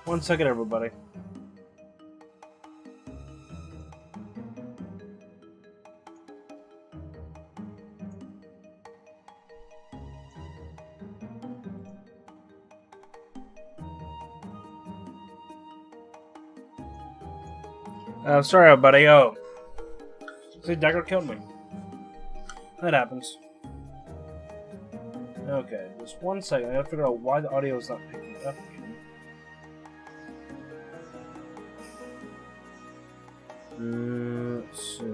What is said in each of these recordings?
One second, everybody. Sorry, everybody. Oh, see, Dagger killed me. That happens. Okay, just one second. I gotta figure out why the audio is not picking up. Let's see.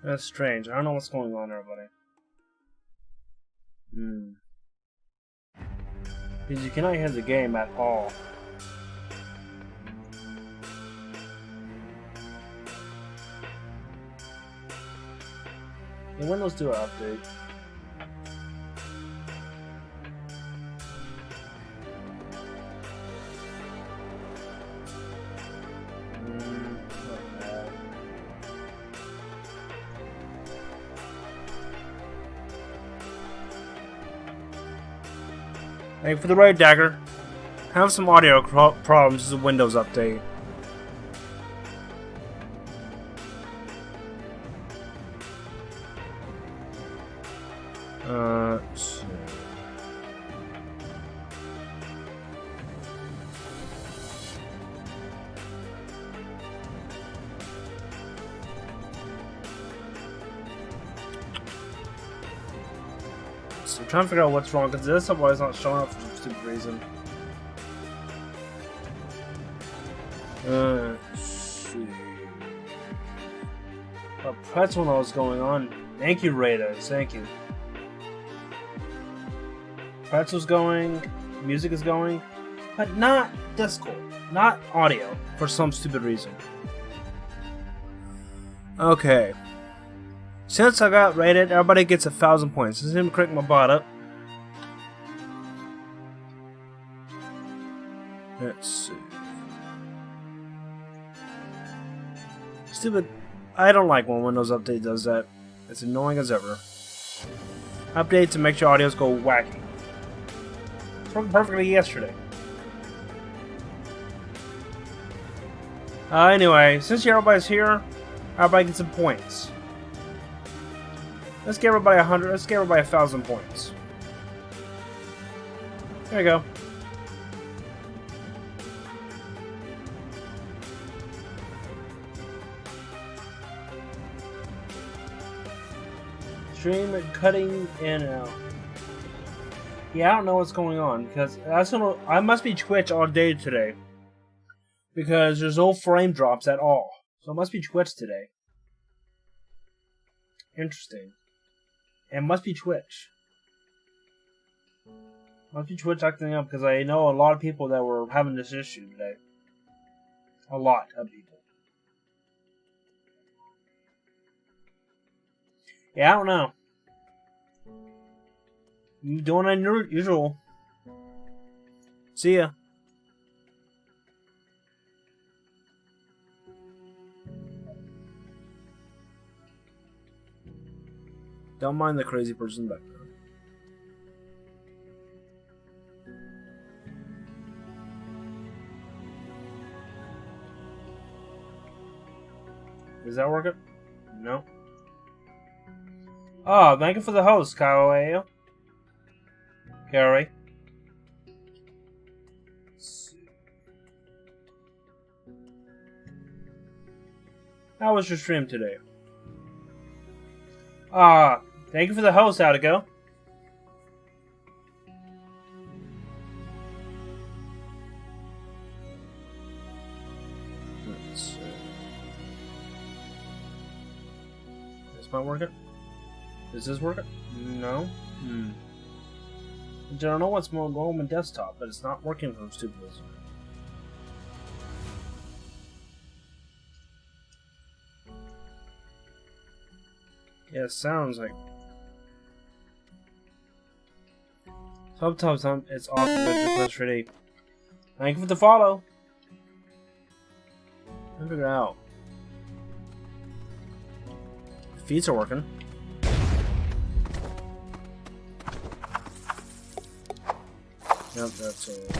That's strange. I don't know what's going on, everybody. Because you cannot hear the game at all. And Windows do an update. Hey, for the right, Dagger. Have some audio problems. This is a Windows update. Let's see. So I'm trying to figure out what's wrong because this otherwise not showing up for some stupid reason. Let's see. A pretzel knows what's going on. Thank you, Raiders. Thank you. Pretzel's going, music is going, but not Discord, not audio, for some stupid reason. Okay. Since I got rated, everybody gets 1,000 points. This is him crank my bot up. Let's see. Stupid. I don't like when Windows Update does that. It's annoying as ever. Update to make your audios go wacky. It's working perfectly yesterday. Anyway, since everybody's here, everybody gets some points. Let's give everybody 100. Let's give everybody 1,000 points. There you go. Stream cutting in and out. Yeah, I don't know what's going on because I must be Twitch all day today because there's no frame drops at all. So it must be Twitch today. Interesting. It must be Twitch. Must be Twitch acting up because I know a lot of people that were having this issue today. A lot of people. Yeah, I don't know. I'm doing unusual. See ya. Don't mind the crazy person back there. Is that working? No. Oh, thank you for the host, Kyle. Carrie. How was your stream today? Thank you for the host, how'd it go? Let's see. This might work it? Does this work it? No? I don't know what's going on with desktop, but it's not working for stupid reason. Yeah, it sounds like. Sometimes it's off the request ready. Thank you for the follow. I'll figure it out. The feeds are working. Yep, that's all.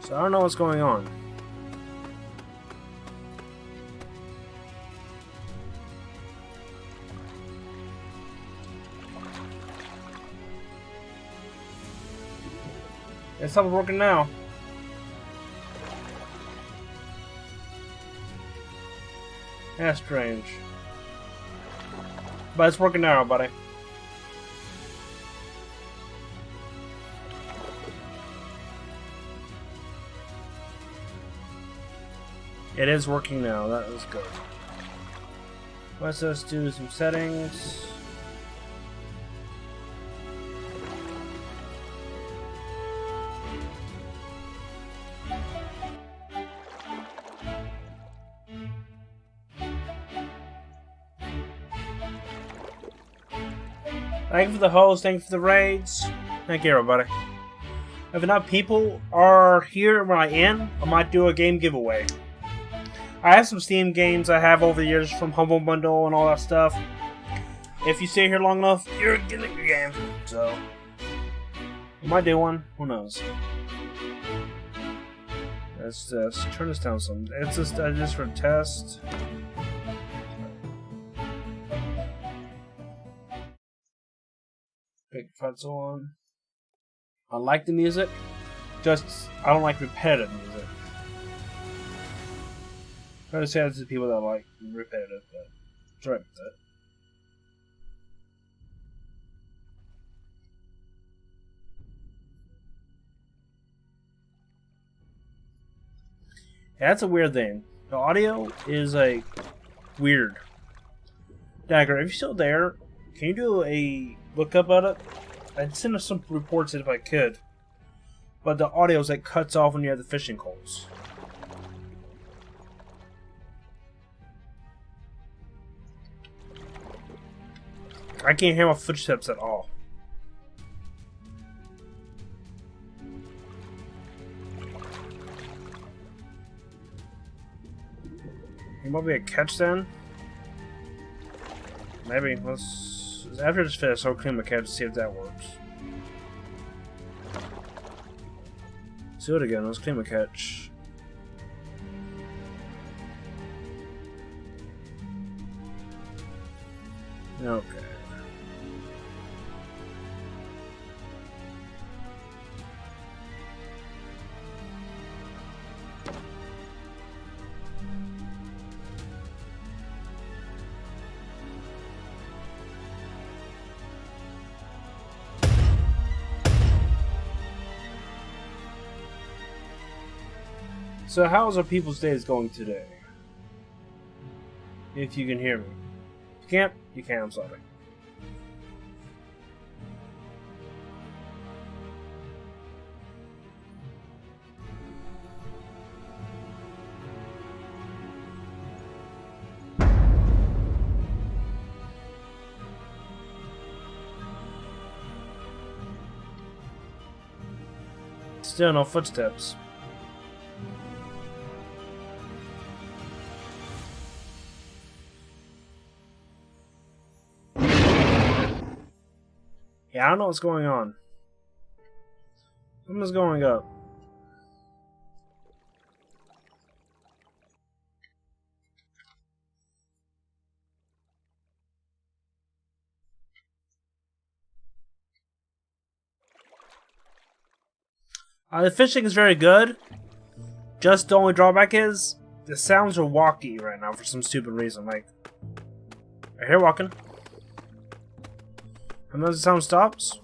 So I don't know what's going on. It's not working now. That's strange. But it's working now, buddy. It is working now. That is good. Let's just do some settings. Thank you for the host, thank you for the raids. Thank you, everybody. If enough people are here when I end, I might do a game giveaway. I have some Steam games I have over the years from Humble Bundle and all that stuff. If you stay here long enough, you're getting your game. So, I might do one. Who knows? Let's just turn this down some. It's just for a test. Big pretzel on. I like the music, just I don't like repetitive music. I understand to people that like repetitive, but sorry about that. Yeah, that's a weird thing. The audio is like weird. Dagger, if you're still there, can you do a lookup at it? I'd send us some reports if I could. But the audio is like cuts off when you have the fishing calls. I can't hear my footsteps at all. It might be a catch then. Maybe let's after this finish, I'll clean my catch to see if that works. Let's do it again. Let's clean my catch. Okay. So how's our people's days going today? If you can hear me. If you can't, you can, I'm sorry. Still no footsteps. Yeah, I don't know what's going on. Something's going up. The fishing is very good. Just the only drawback is the sounds are walky right now for some stupid reason. Like, I hear walking. And then the sound stops.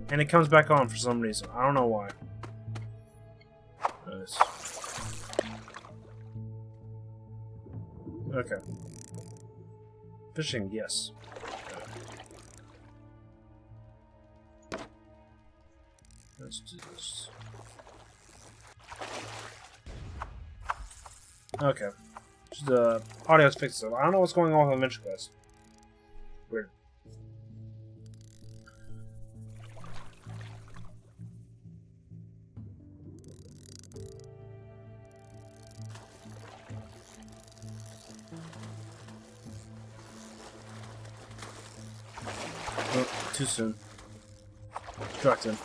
And it comes back on for some reason. I don't know why. Nice. Okay. Fishing, yes. Let's do this. Okay. the audio's fixed. I don't know what's going on with Adventure Quest. Weird. Oh, too soon. Distracted.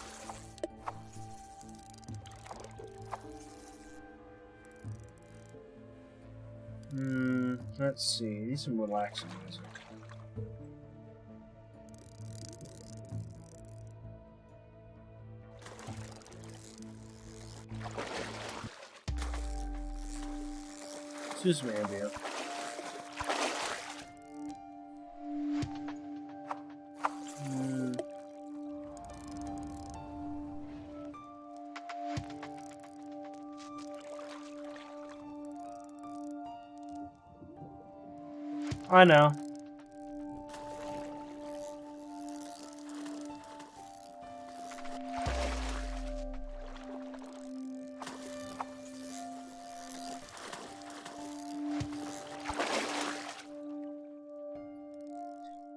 Let's see. Need some relaxing music. Let's do some ambient. I know.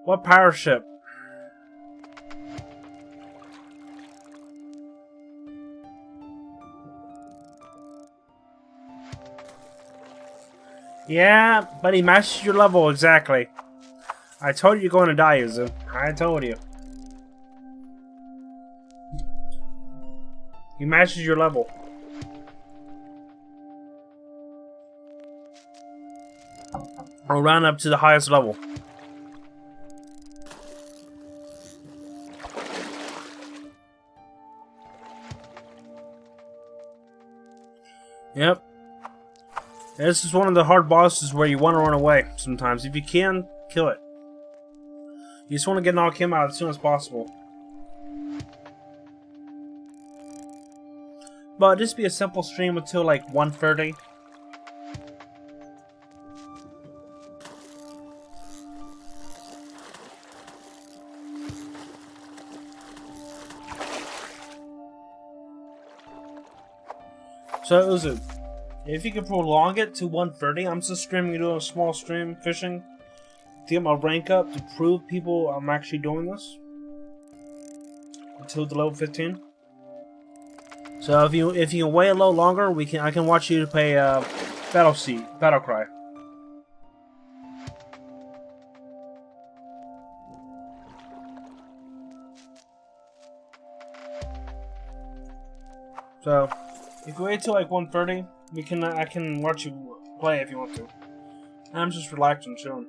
What power ship? Yeah, but he matches your level exactly. I told you you're going to die, Yuzu. I told you. He matches your level. I'll round up to the highest level. Yep. This is one of the hard bosses where you want to run away sometimes. If you can, kill it. You just want to get knock him out as soon as possible. But just be a simple stream until like 1:30. So Uzu, if you can prolong it to 1:30, I'm just streaming, doing a small stream fishing to get my rank up to prove people I'm actually doing this until the level 15. So if you can wait a little longer, I can watch you play Battle Cry. So if you wait till like 1:30, I can watch you play if you want to. I'm just relaxing, chilling.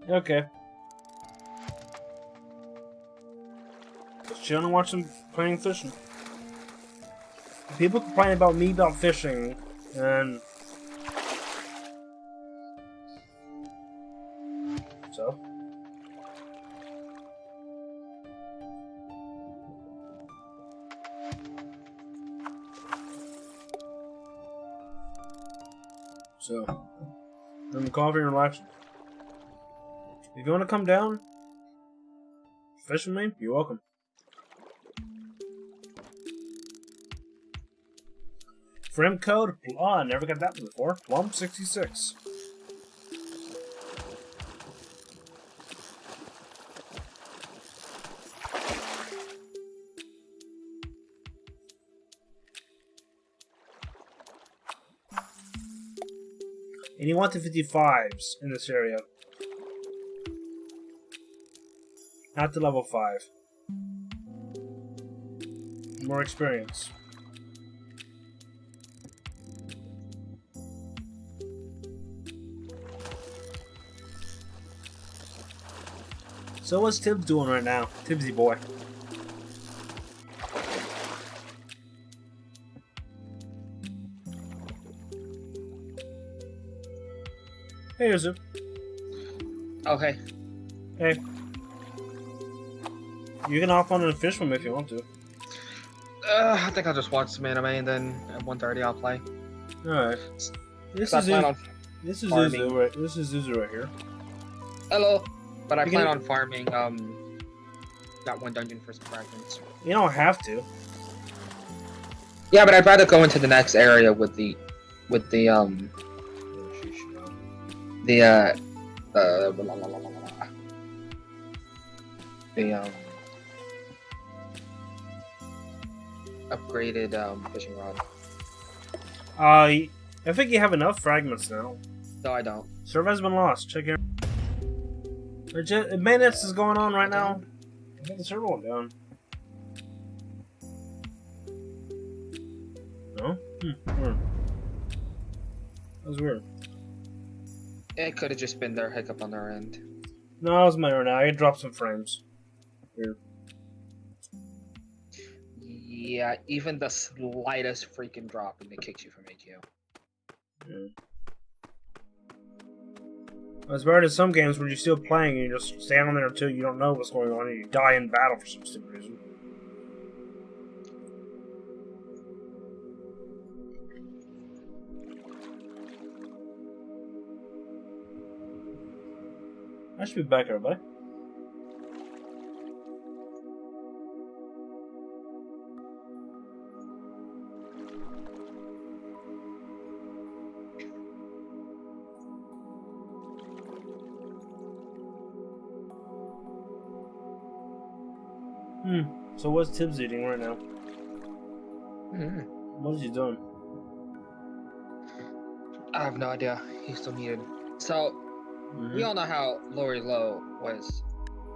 Okay. Just chilling and watching, playing fishing. People complain about me about fishing, and so. So, I'm coffee and relaxing. If you want to come down, fish with me, you're welcome. Frame code? Oh, I never got that before. Plum66. And you want the 55s in this area. Not the level 5. More experience. So what's Tibbs doing right now? Tibbsy boy. Hey, Yuzu. Okay. Hey. You can hop on and fish with me if you want to. I think I'll just watch some anime and then at 1:30 I'll play. Alright. This is Zuzu right. This is Zuzu right here. Hello. But I You plan can- on farming that one dungeon for some fragments. You don't have to. Yeah, but I'd rather go into the next area with the upgraded fishing rod. I think you have enough fragments now. No, I don't. Server has been lost. Check it. Legit, maintenance is going on right now. I think the server went down. No? Weird. That was weird. It could have just been their hiccup on their end. No, it was my error now. I dropped some frames. Weird. Yeah, even the slightest freaking drop and it kicks you from AGO. Yeah. It's better than some games where you're still playing and you just stand on there until you don't know what's going on and you die in battle for some stupid reason. I should be back, everybody. So what's Tibbs eating right now? What is he doing? I have no idea. He's still muted. So, we all know how Lori Lowe was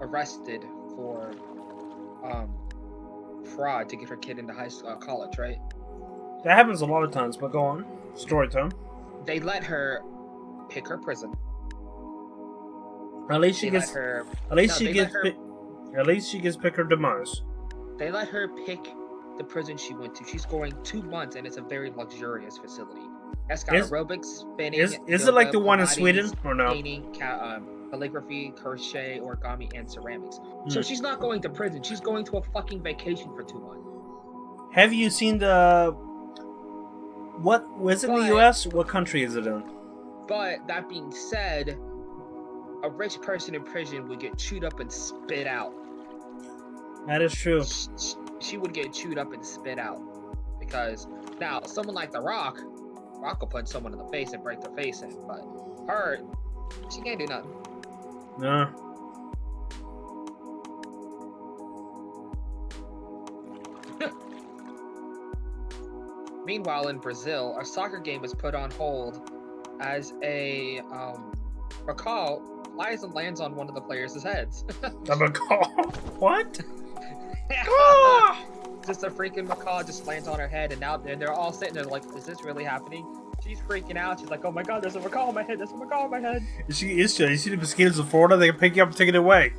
arrested for fraud to get her kid into college, right? That happens a lot of times, but go on. Story time. They let her pick her prison. At least she They gets. let her. At least no, she they let gets. her- At least she gets pick her demise. They let her pick the prison she went to. She's going 2 months, and it's a very luxurious facility. It's got aerobics, spinning. Is it yoga, like the one in Pilates, Sweden or no? Painting, calligraphy, crochet, origami, and ceramics. So she's not going to prison. She's going to a fucking vacation for 2 months. Have you seen the? What was it in the But- U.S.? What country is it in? But that being said, a rich person in prison would get chewed up and spit out. That is true. She would get chewed up and spit out. Because now, someone like The Rock will punch someone in the face and break their face in. But her, she can't do nothing. No. Meanwhile, in Brazil, a soccer game was put on hold as a macaw flies and lands on one of the players' heads. A macaw? What? Ah! Just a freaking macaw just lands on her head, and now they're all sitting there like, is this really happening? She's freaking out. She's like, oh my god, there's a macaw on my head. There's a macaw on my head. You see the mosquitoes of Florida? They can pick you up and take it away.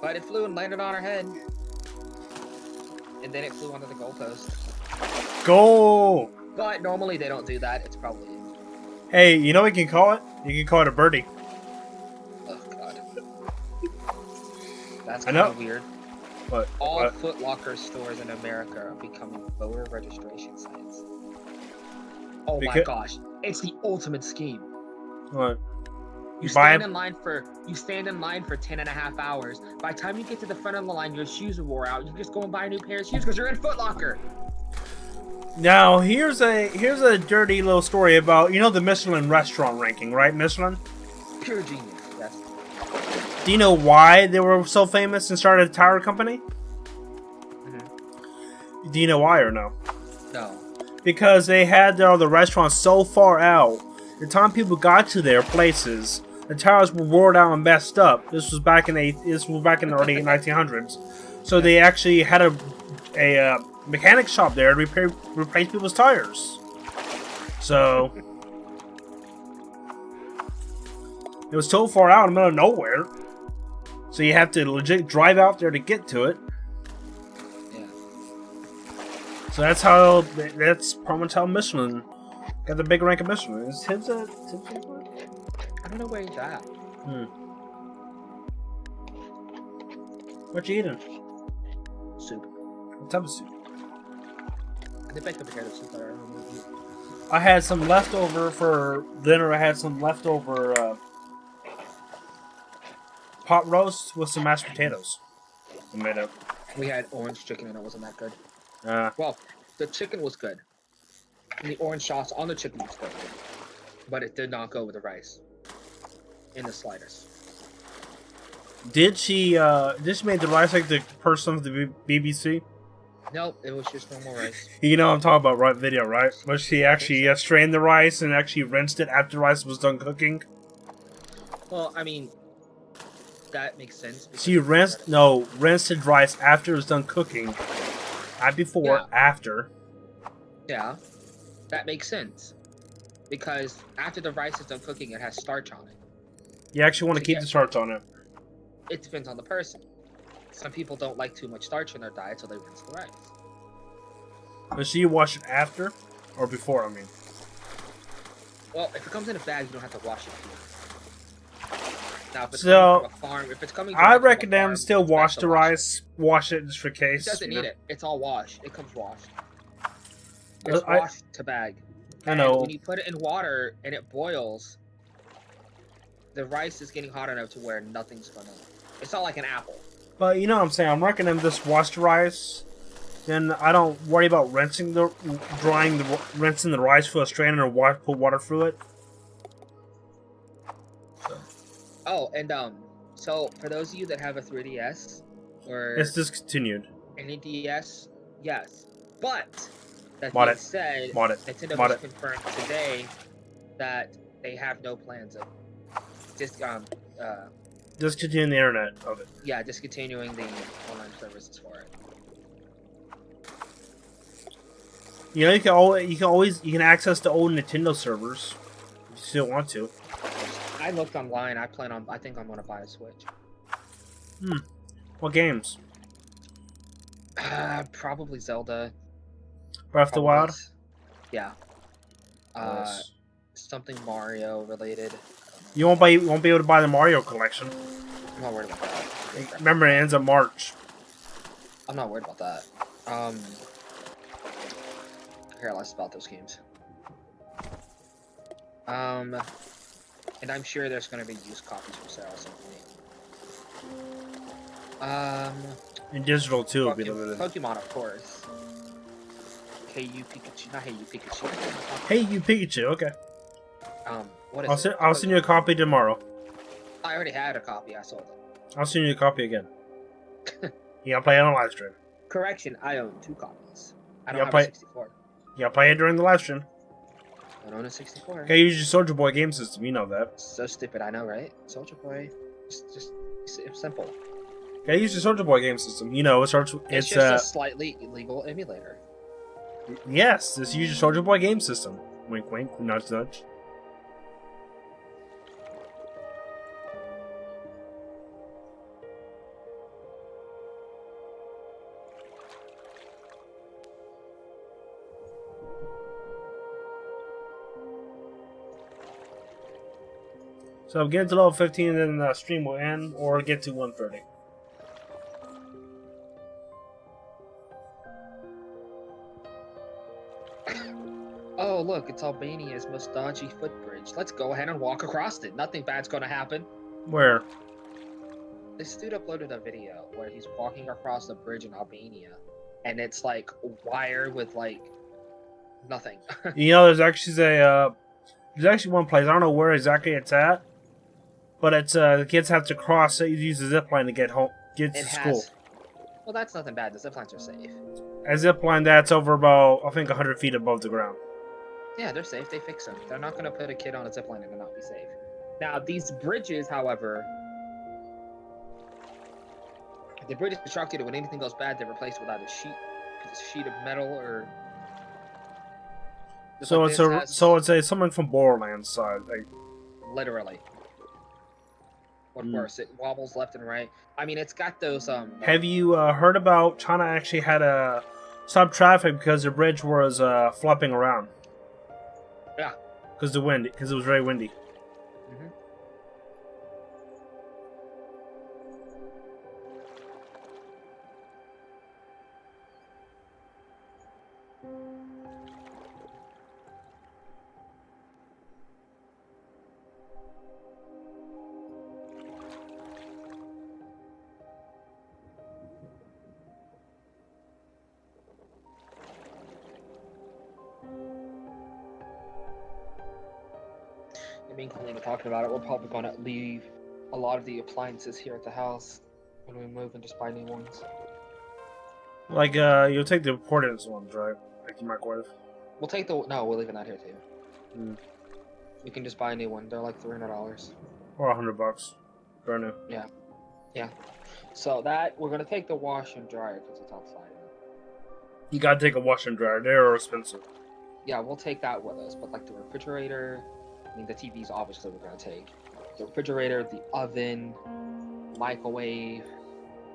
But it flew and landed on her head. And then it flew onto the goalpost. Go! But normally they don't do that. It's probably... Hey, you know what you can call it? You can call it a birdie. Oh god. That's I kind know. of weird. What? All What? Foot Locker stores in America are becoming voter registration sites. Oh my Because- gosh. It's the ultimate scheme. What? You buy stand a- in line for 10 and a half hours. By the time you get to the front of the line, your shoes are wore out. You just go and buy a new pair of shoes because you're in Foot Locker. Now here's a dirty little story about the Michelin restaurant ranking, right? Michelin. Pure genius. Yes. Do you know why they were so famous and started a tire company? Do you know why or no? No. Because they had their other restaurants so far out. The time people got to their places, the tires were worn out and messed up. This was back in the early 1900s. So they actually had a mechanic shop there to replace people's tires. So it was so far out in the middle of nowhere. So you have to legit drive out there to get to it. Yeah. So that's pretty much how Michelin got the big rank of Michelin. Is Tibbs a I don't know where he's at. What you eating? Soup. What type of soup? I did make the potato soup that I remember. I had some leftover for dinner. I had some leftover pot roast with some mashed potatoes. I made it. We had orange chicken and it wasn't that good. Uh, Well, the chicken was good. And the orange sauce on the chicken was good. But it did not go with the rice. In the slightest. did she make the rice like the person of the BBC? Nope, it was just normal rice. You know what I'm talking about, right? Video, right? But she actually so. strained the rice and actually rinsed it after the rice was done cooking. Well, I mean, that makes sense. She rinsed the rice after it was done cooking. Not before, Yeah. after. Yeah, that makes sense. Because after the rice is done cooking, it has starch on it. You actually want to keep the starch on it. It depends on the person. Some people don't like too much starch in their diet, so they rinse the rice. But she wash it after or before, I mean. Well, if it comes in a bag, you don't have to wash it. Now, if it's So, coming from a farm, if it's coming I direct from a recommend farm, still it's wash best the to rice. Wash it just for It case. doesn't you need know? it. It's all washed. It comes washed. It's I- washed to bag. I And know. when you put it in water and it boils, the rice is getting hot enough to where nothing's gonna. It's not like an apple. But you know what I'm saying? I'm recommending this washed rice. Then I don't worry about rinsing the rice for a strainer or put water through it. Oh, and so for those of you that have a 3DS or It's discontinued. any DS, yes. But that Bought being it. said, Bought it. Nintendo Bought has it. confirmed today that they have no plans of just Discontinue the internet of it. discontinuing the online services for it. You know, you can access the old Nintendo servers if you still want to. I looked online. I think I'm gonna buy a Switch. What games? Probably Zelda. Breath of the Wild. Probably Yeah. Nice. Something Mario related. You won't be able to buy the Mario collection. I'm not worried about that. Remember, it ends in March. I'm not worried about that. I care less about those games. And I'm sure there's gonna be used copies for sale at some point. And digital too will be limited. Pokemon, of course. Hey you Pikachu, not Hey you Pikachu. Hey, you Pikachu. Okay. What is it? I'll send you a copy tomorrow. I already had a copy. I sold it. I'll send you a copy again. You gotta play it on live stream. Correction, I own 2 copies. I don't Yeah, have play- a 64. You gotta play it during the live stream. I don't own a 64. Okay, use your Soldier Boy game system. You know that. So stupid, I know, right? Soldier Boy, just it's simple. Okay, use your Soldier Boy game system. You know, It's it's just a slightly illegal emulator. yes, just use your Soldier Boy game system. Wink, wink, nudge, nudge. So get to level 15 and then the stream will end, or get to 130. Oh, look, it's Albania's most dodgy footbridge. Let's go ahead and walk across it. Nothing bad's gonna happen. Where? This dude uploaded a video where he's walking across the bridge in Albania, and it's like wire with like nothing. You know, there's actually one place, I don't know where exactly it's at, but it's the kids have to cross it, use a zip line to get to school. Well, that's nothing bad. The zip lines are safe. A zip line that's over about, I think, 100 feet above the ground. Yeah, they're safe. They fix them. They're not gonna put a kid on a zip line and not be safe. Now, these bridges, however, the bridge is constructed when anything goes bad, they're replaced with either a sheet of metal or. Just So like it's someone from Borderlands side. Like, literally. What worse? It wobbles left and right. I mean, it's got those have you heard about China actually had to stop traffic because the bridge was flopping around? Yeah. Because it was very windy. Mm-hmm. me and Colleen were talking about it. We're probably gonna leave a lot of the appliances here at the house when we move and just buy new ones. Like, you'll take the important ones, right? Like the microwave. We'll take the we're leaving that here too. Mm. You can just buy a new one. They're like $300. Or $100. Brand new. Yeah. So that we're gonna take the wash and dryer because it's outside. You gotta take a washer and dryer. They're expensive. Yeah, we'll take that with us. But like the refrigerator, I mean the TVs obviously we're gonna take. The refrigerator, the oven, microwave,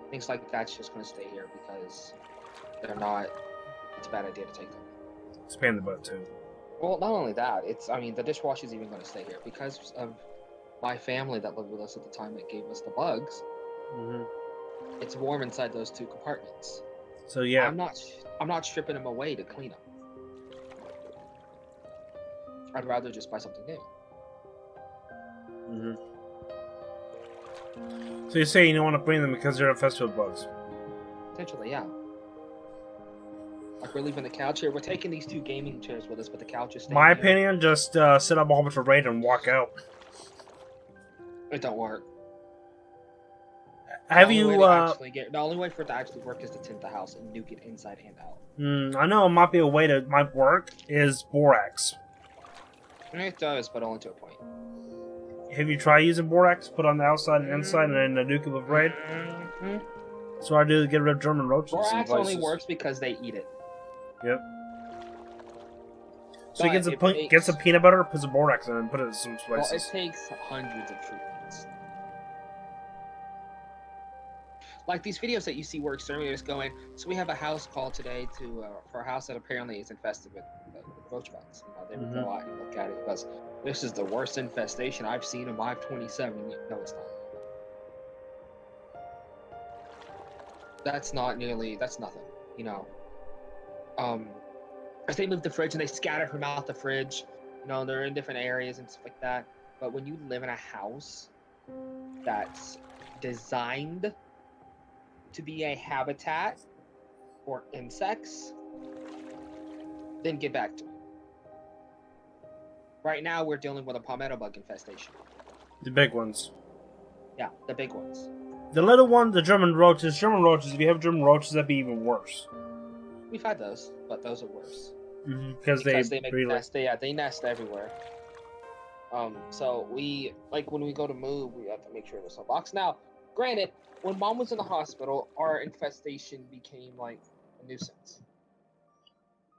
things like that's just gonna stay here because they're not. It's a bad idea to take them. It's a pain in the butt too. Well, not only that, the dishwasher's even gonna stay here because of my family that lived with us at the time that gave us the bugs. Mm-hmm. It's warm inside those two compartments. So yeah, I'm not stripping them away to clean them. I'd rather just buy something new. Mm-hmm. So you say you don't want to bring them because they're infested with bugs? Potentially, yeah. Like we're leaving the couch here. We're taking these two gaming chairs with us, but the couch is staying My here. opinion, just set up a whole bunch of raid and walk out. It don't work. Have The you? only way for it to actually work is to tint the house and nuke it inside and out. I know it might be a way to might work. Is borax? It does, but only to a point. Have you tried using borax? Put on the outside and inside, and then nuke it with raid. Mm-hmm. So I do to get rid of German roaches. Borax only works because they eat it. Yep. So But you get some peanut butter, put some borax in, it, and put it in some Well, spices. it takes hundreds of treatments. Like these videos that you see where exterminators going, so we have a house call today for a house that apparently is infested with roach bugs. They would go out and look at it because this is the worst infestation I've seen in my 27 years. No, it's not. That's nothing, you know. As they move the fridge and they scatter from out the fridge, you know, they're in different areas and stuff like that. But when you live in a house that's designed to be a habitat for insects, then get back to it. Right now, we're dealing with a palmetto bug infestation. The big ones. Yeah, the big ones. The little one, the German roaches. German roaches. If you have German roaches, that'd be even worse. We've had those, but those are worse. Because they make nests. They nest everywhere. So when we go to move, we have to make sure there's no box. Now, granted, when Mom was in the hospital, our infestation became like a nuisance.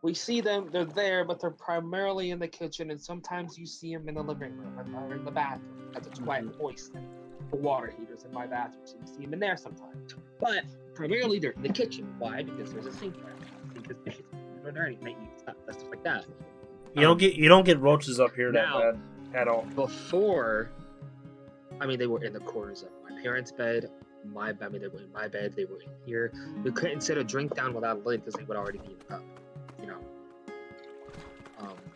We see them, they're there, but they're primarily in the kitchen, and sometimes you see them in the living room or in the bathroom because it's quite moist. The water heaters in my bathroom, so you see them in there sometimes. But primarily they're in the kitchen. Why? Because there's a sink there. Because dishes are dirty, make stuff like that. You don't get roaches up here now, that bad at all. Before, they were in the corners of my parents' bed. They were in my bed. They were in here. We couldn't sit a drink down without a lid because they would already be in the cup. You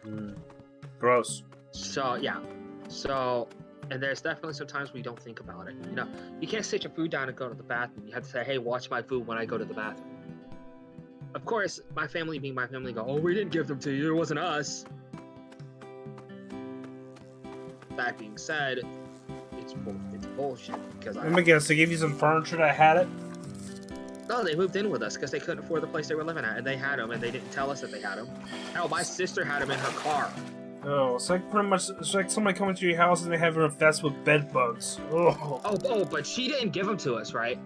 know. Gross. So yeah. And there's definitely some times we don't think about it. You know, you can't sit your food down and go to the bathroom. You have to say, "Hey, watch my food when I go to the bathroom." Of course, my family being my family go, "Oh, we didn't give them to you. It wasn't us." That being said, it's bullshit because Let me guess. They gave you some furniture that had it. No, they moved in with us because they couldn't afford the place they were living at, and they had them, and they didn't tell us that they had them. Hell, my sister had them in her car. Oh, it's like pretty much somebody coming to your house and they have her infested with bed bugs. Oh, but she didn't give them to us, right?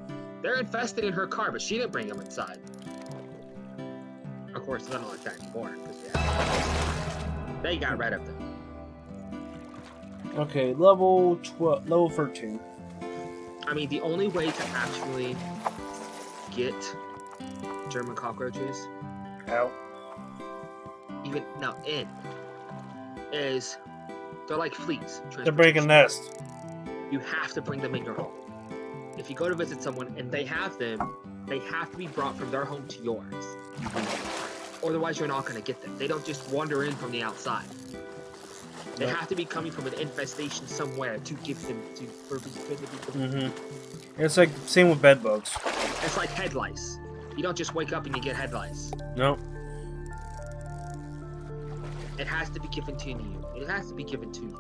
They're infested in her car, but she didn't bring them inside. Of course, they're not like that anymore because they got rid of them. Okay, level 13. The only way to actually get German cockroaches, How? is they're like fleas. They're breaking a nest. You have to bring them in your home. If you go to visit someone and they have them, they have to be brought from their home to yours. Otherwise, you're not going to get them. They don't just wander in from the outside. They have to be coming from an infestation somewhere to give them to. It's like same with bed bugs. It's like head lice. You don't just wake up and you get head lice. No. It has to be given to you. It has to be given to you.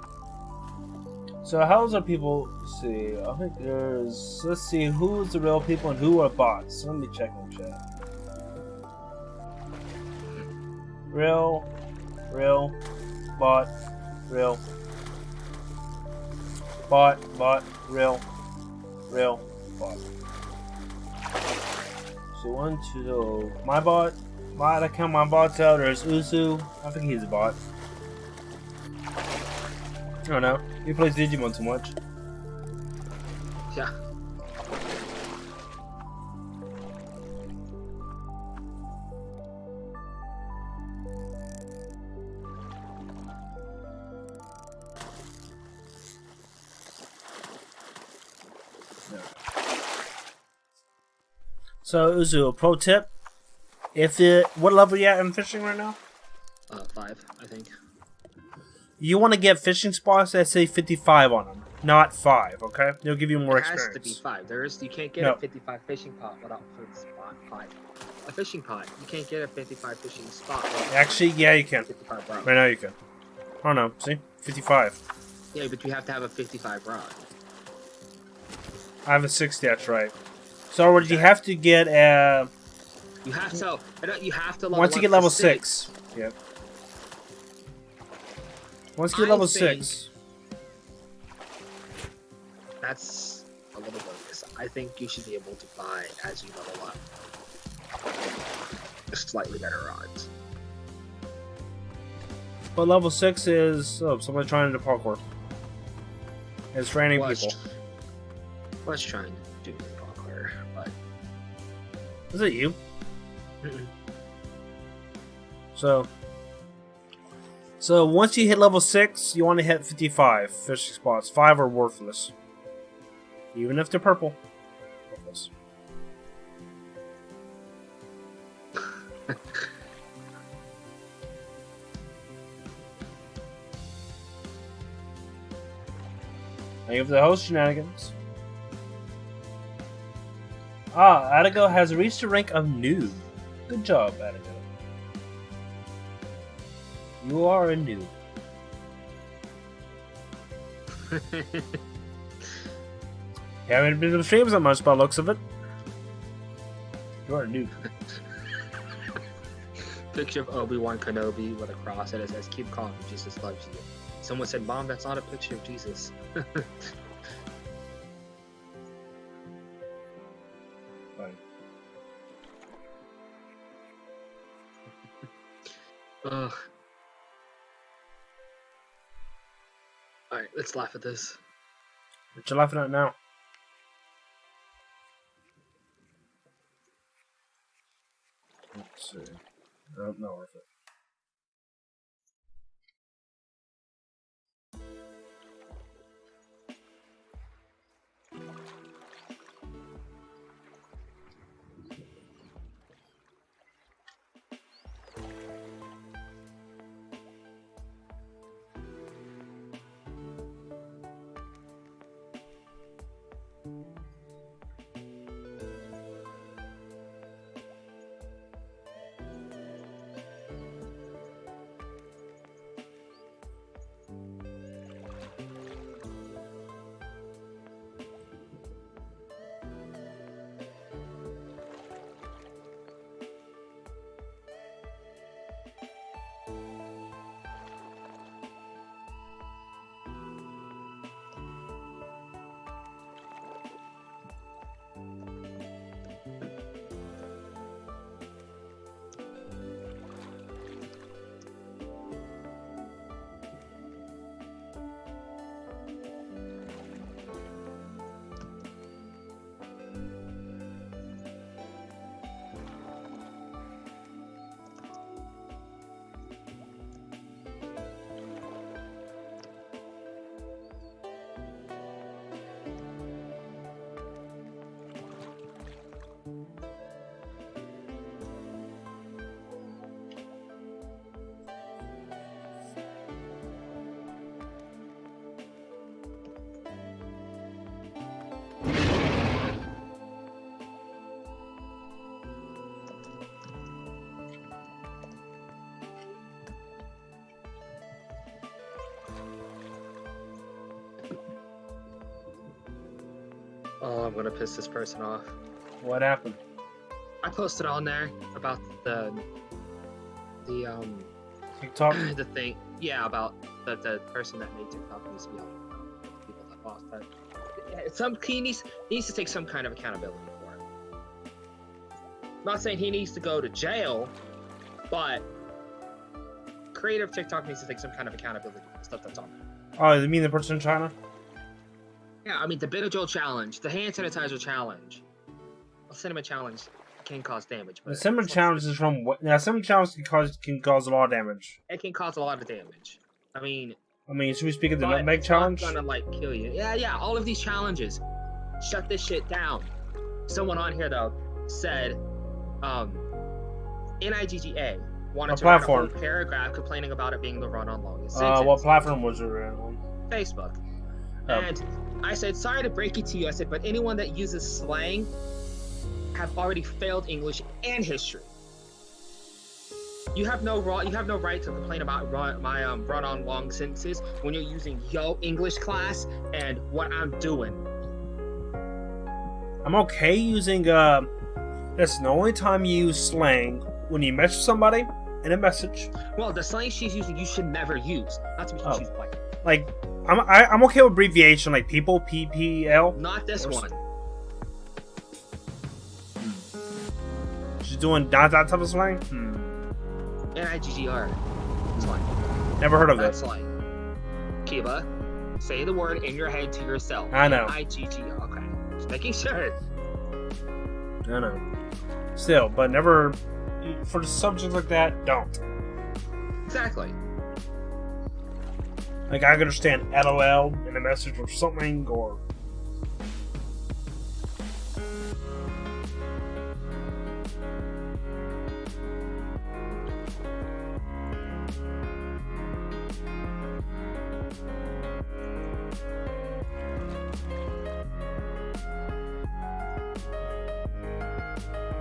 So how's our people? Let's see, I think there's. Let's see who's the real people and who are bots. Let me check in chat. Real, bot, real, bot, real, bot. So 1, 2, so my bot. I count my bots out. There's Uzu. I think he's a bot. I don't know. He plays Digimon too much. Yeah. So Uzu, a pro tip: what level are you at in fishing right now? 5, I think. You want to get fishing spots that say 55 on them, not 5. Okay, they'll give you more It has experience. to be 5. You can't get No. a 55 fishing pot without spot 5. A fishing pot, you can't get a 55 fishing spot. Actually, yeah, you can. 55 rod. Right now, you can. Oh no, see, 55. Yeah, but you have to have a 55 rod. I have a 60. That's right. So, what you have to get? You have to. You have to. Once you get level 6. Yep. Once you get level 6. That's a little bonus. I think you should be able to buy as you level up. Slightly better odds. But level 6 is somebody trying to do parkour. It's training people. Was trying to do parkour, but Is it you? Mm-mm. So once you hit level 6, you want to hit 55 fishing spots. 5 are worthless, even if they're purple. Worthless. Thank you for the host shenanigans. Atago has reached the rank of noob. Good job, Atago. You are a noob. You haven't been to the streams that much by the looks of it. You are a noob. Picture of Obi-Wan Kenobi with a cross and it says, "Keep calm, Jesus loves you." Someone said, "Mom, that's not a picture of Jesus." Fine. Ugh. Alright, let's laugh at this. What you laughing at now? Let's see. Nope, not worth it. Oh, I'm gonna piss this person off. What happened? I posted on there about the TikTok? the thing. Yeah, about the person that made TikTok needs to be held accountable. People that lost that. He needs to take some kind of accountability for it. I'm not saying he needs to go to jail, but creator of TikTok needs to take some kind of accountability for the stuff that's on there. Oh, you mean the person in China? Yeah, I mean the Benadryl challenge, the hand sanitizer challenge, a cinnamon challenge can cause damage. But The cinnamon challenge is from what? Yeah, cinnamon challenge can cause a lot of damage. it can cause a lot of damage. I mean, should we speak of the but nutmeg it's challenge? not gonna like kill you. Yeah. All of these challenges, shut this shit down. Someone on here though said, NIGGA wanted What to write a platform? whole paragraph complaining about it being the run-on longest What sentence. platform was it on? Facebook. Oh. And I said, sorry to break it to you. I said, but anyone that uses slang have already failed English and history. You have no right to complain about my run-on long sentences when you're using yo English class and what I'm doing. I'm okay using that's the only time you use slang when you message somebody in a message. Well, the slang she's using, you should never use. Not to be she's Like I'm okay with abbreviation like people, PPL. not this one. She's doing that type of slang. NIGGR. Slang. Never heard of That's it. slang. Kiba, say the word in your head to yourself. I know. NIGGR. Okay. Just making sure. I know. Still, but never for the subjects like that. Don't. Exactly. Like I can understand LOL in a message or something, or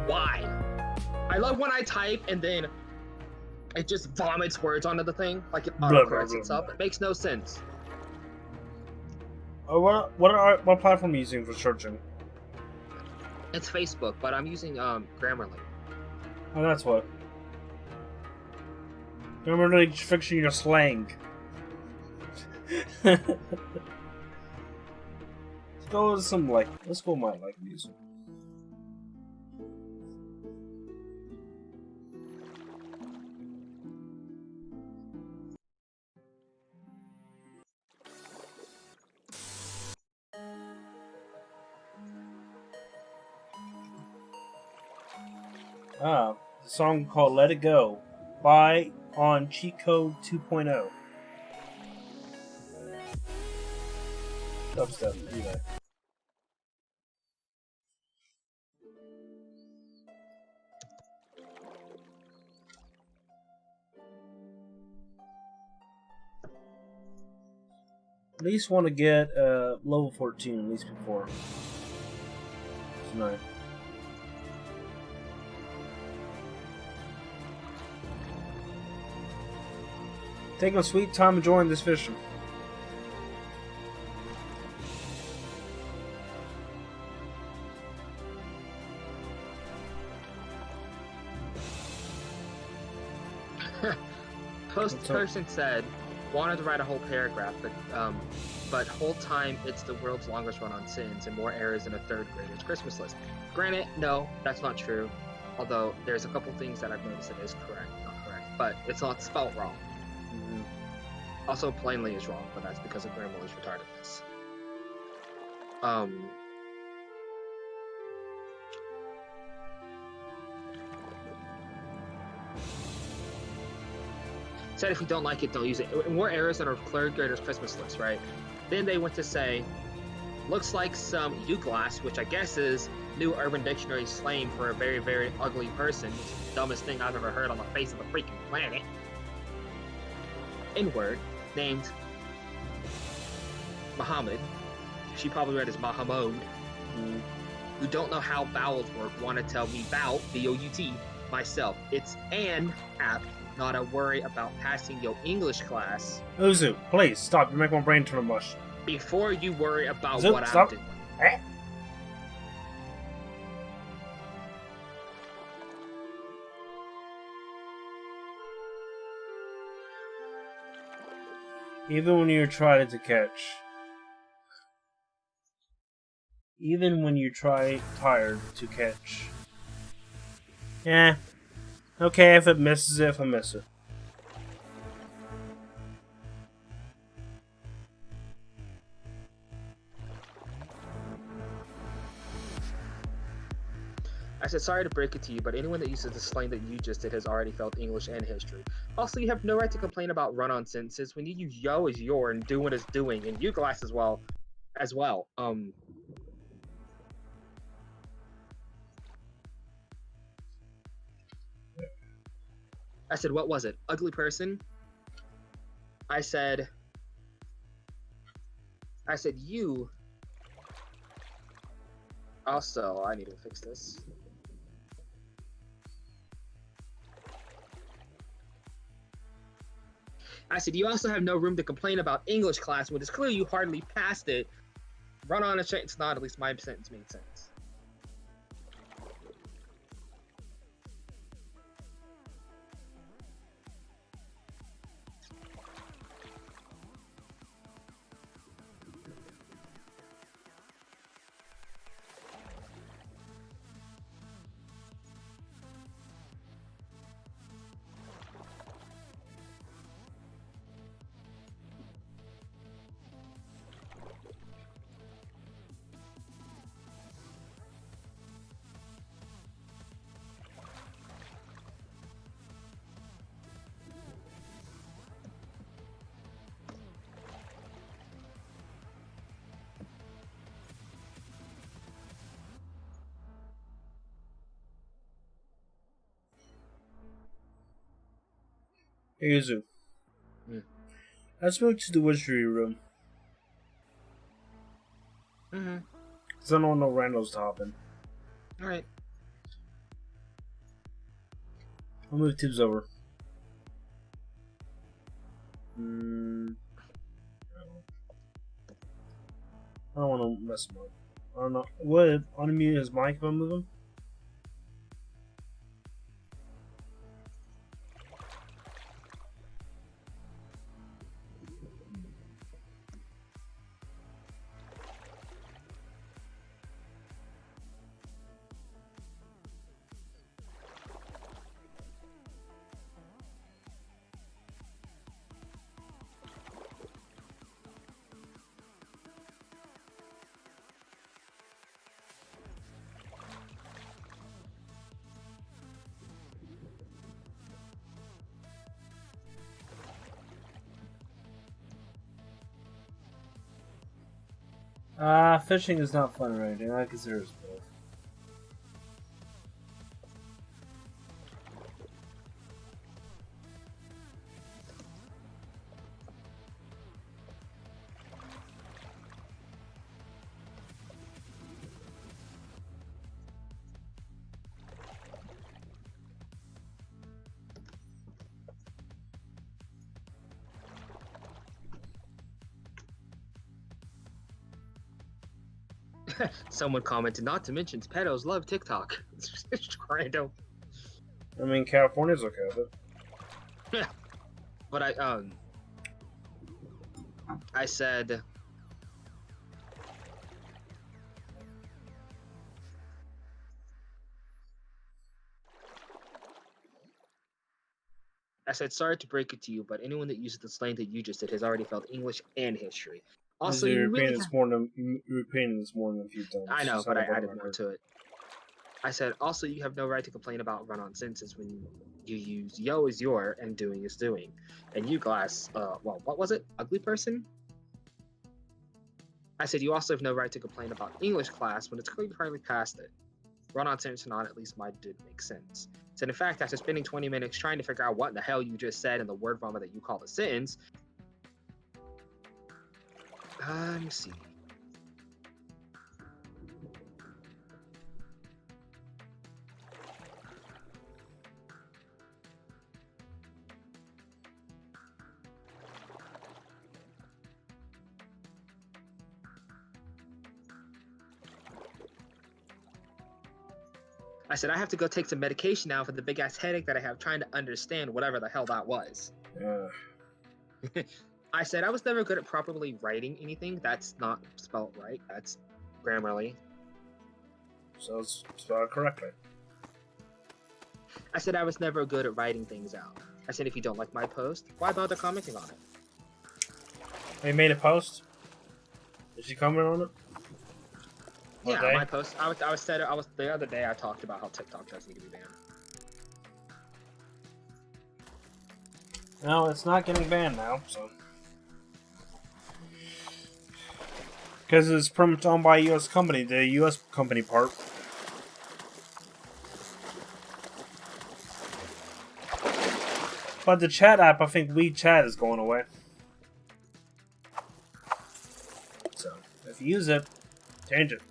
Why? I love when I type and then it just vomits words onto the thing, like it autocorrects itself. It makes no sense. what platform are you using for searching? It's Facebook, but I'm using Grammarly. Oh, that's what. Remember fixing your slang. Let's go with some let's go with my music. A song called Let It Go by on Cheat Code 2.0. Dubstep, either. At least want to get level 14 at least before tonight. Taking a sweet time enjoying this fishing. Person said wanted to write a whole paragraph, but whole time it's the world's longest run on Sins and more errors than a third grader's Christmas list. Granted, no, that's not true. Although there's a couple things that I've noticed that is not correct, but it's not spelled wrong. Also, plainly is wrong, but that's because of Grammarly's retardedness. Said if you don't like it, don't use it. More errors than a third grader's Christmas list, right? Then they went to say, looks like some U-glass, which I guess is New Urban Dictionary slang for a very, very ugly person. It's the dumbest thing I've ever heard on the face of the freaking planet. N-word, named Muhammad. She probably read as Mahamud. Who don't know how vowels work, want to tell me bout, B-O-U-T, myself. It's an app, not a worry about passing your English class. Uzu, please stop. You make my brain turn to mush. Before you worry about Zup, what stop. I'm doing. Eh? Even when you try to catch. Even when you try tired to catch. Yeah. Okay, if it misses it, if I miss it. I said, sorry to break it to you, but anyone that uses the slang that you just did has already felt English and history. Also, you have no right to complain about run-on sentences when you use yo as your and doing is doing, and you glass as well. I said, what was it? Ugly person? I said, you. Also, I need to fix this. I said, you also have no room to complain about English class when it's clear you hardly passed it. Run on a sentence, not at least my sentence made sense. Hey, Yuzu. Let's move to the wizardry room. Because I don't know Randall's to hop in. Alright. I'll move Tibbs over. I don't want to mess him up. I don't know. What? Unmute his mic if I move him? Fishing is not fun or anything. I consider it both. Someone commented, not to mention pedos love TikTok. It's just random. I mean, California's okay with it. But I said, sorry to break it to you, but anyone that uses the slang that you just did has already felt English and history. Also, you're you really repeating this more than a few times. I know, but I added more to it. I said, also, you have no right to complain about run-on sentences when you use yo is your and doing is doing. And you glass, well, what was it? Ugly person? I said, you also have no right to complain about English class when it's clearly hardly past it. Run-on sentence or not, at least mine did make sense. So in fact, after spending 20 minutes trying to figure out what in the hell you just said in the word vomit that you call a sentence, let me see. I said, I have to go take some medication now for the big ass headache that I have trying to understand whatever the hell that was. Yeah. I said I was never good at properly writing anything. That's not spelled right. That's Grammarly. So it's spelled correctly. I said I was never good at writing things out. I said if you don't like my post, why bother commenting on it? They made a post. Did she comment on it? Yeah, Okay. my post. I was the other day. I talked about how TikTok does need to be banned. No, it's not getting banned now, so. Because it's pretty much owned by a U.S. company, the U.S. company part. But the chat app, I think WeChat is going away. So, if you use it, change it.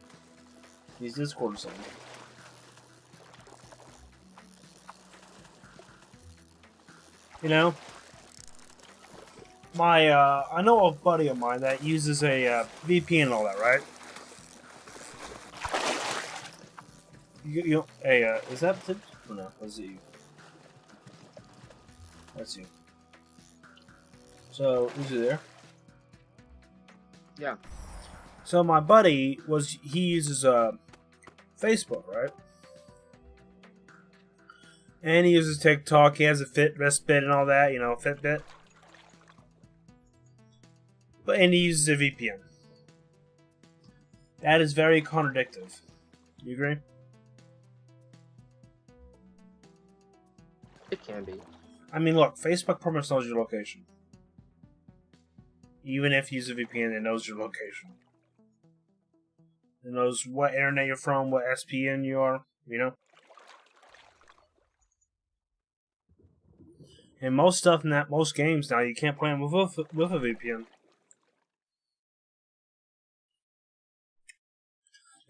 Use Discord or something. You know? I know a buddy of mine that uses a VPN and all that, right? Hey, is that the... Oh, no, was it you? That's you. So, is he there? Yeah. So my buddy he uses Facebook, right? And he uses TikTok. He has a Fitbit and all that, Fitbit. And he uses a VPN. That is very contradictive. You agree? It can be. I mean, look, Facebook pretty much knows your location. Even if you use a VPN, it knows your location. It knows what internet you're from, what SPN you are, And most stuff in most games now, you can't play them with a VPN.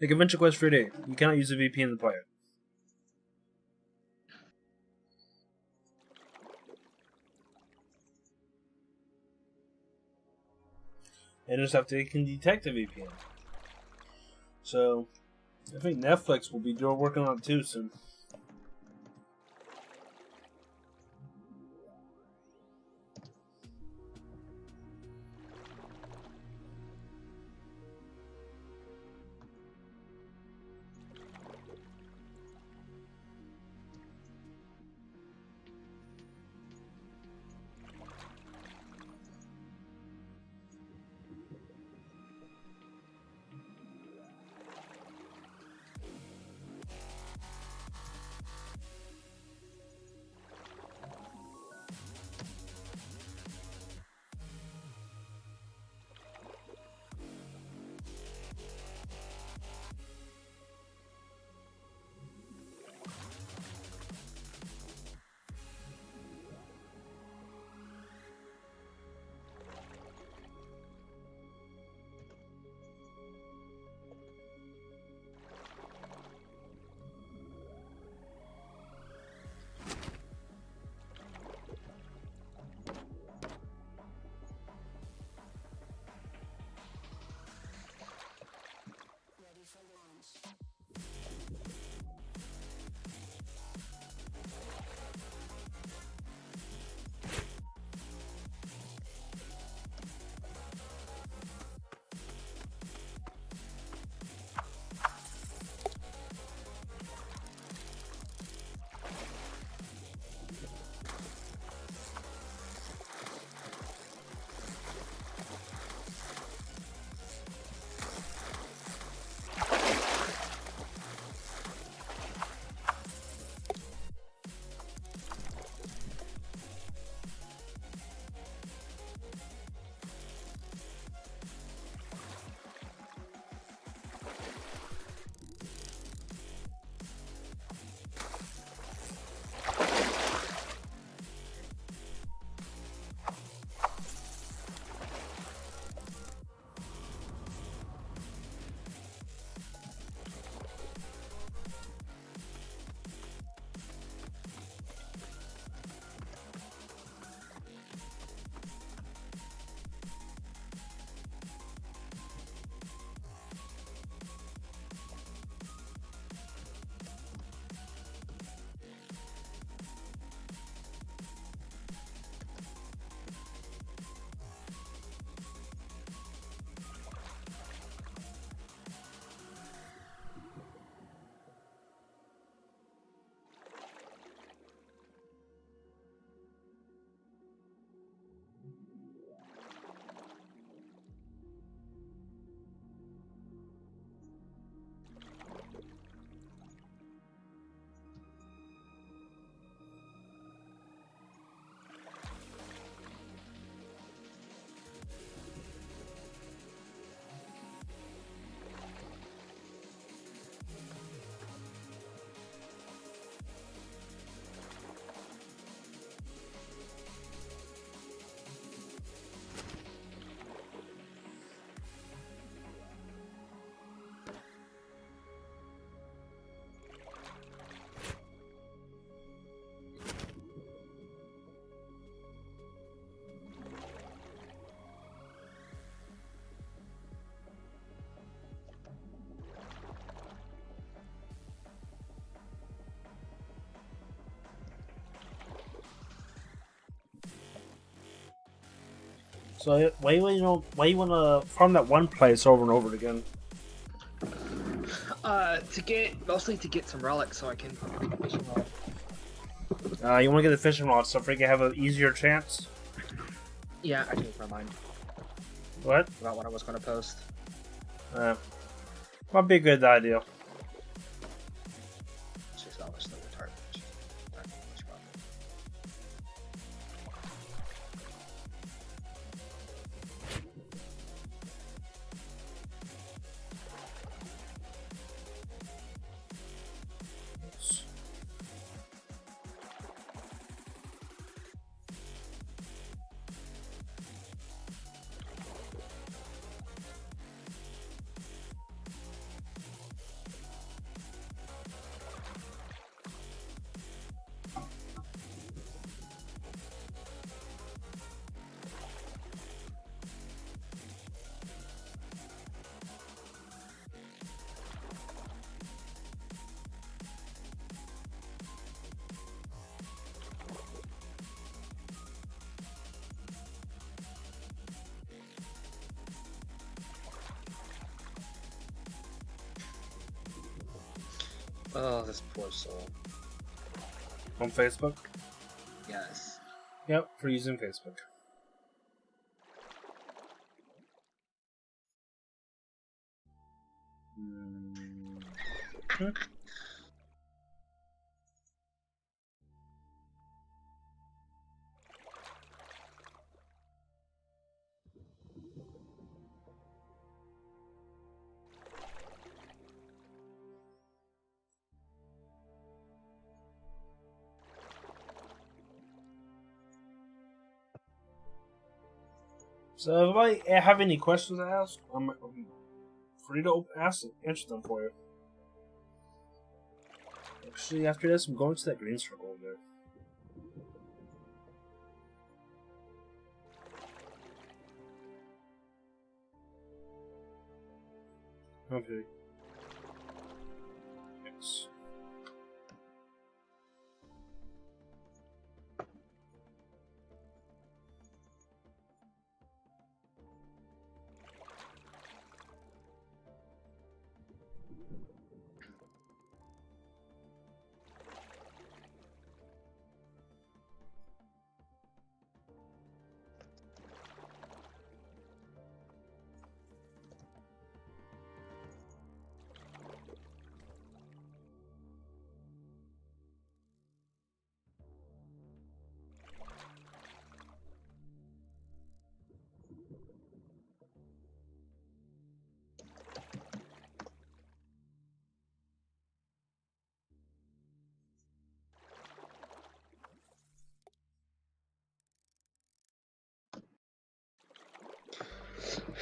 Like Adventure Quest 3D, you cannot use a VPN to play it. And just have to can detect a VPN. So, I think Netflix will be working on it too soon. So why you wanna farm that one place over and over again? Mostly to get some relics so I can make a fishing rod. You wanna get the fishing rod so freaking have an easier chance? Yeah, I changed my mind What? about what I was gonna post. Might be a good idea. $6 still retarded. Oh, this poor soul. On Facebook? Yes. Yep, for using Facebook. Hmm. So if I have any questions to ask, I'm free to answer them for you. Actually, after this, I'm going to that green circle over there. Okay. Yes.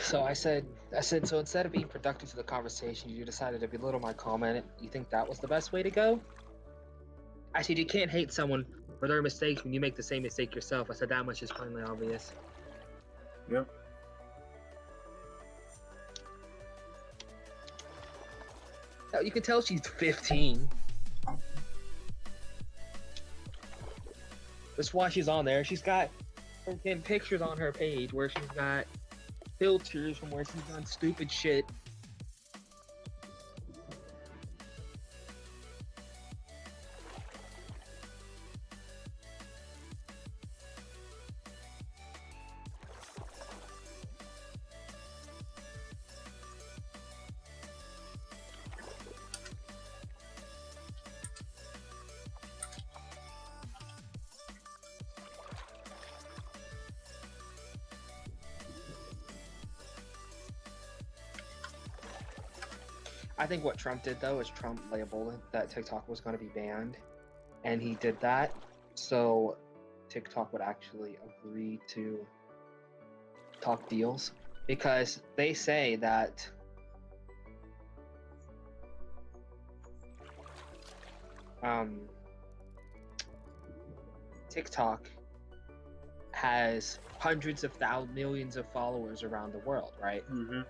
So I said, so instead of being productive to the conversation, you decided to belittle my comment. You think that was the best way to go? I said, you can't hate someone for their mistakes when you make the same mistake yourself. I said, that much is plainly obvious. Yep. Now, you can tell she's 15. That's why she's on there. She's got freaking pictures on her page where she's got filters from where she's done stupid shit. I think what Trump did though is Trump labeled that TikTok was going to be banned, and he did that so TikTok would actually agree to talk deals, because they say that TikTok has hundreds of millions of followers around the world, right? Mm-hmm.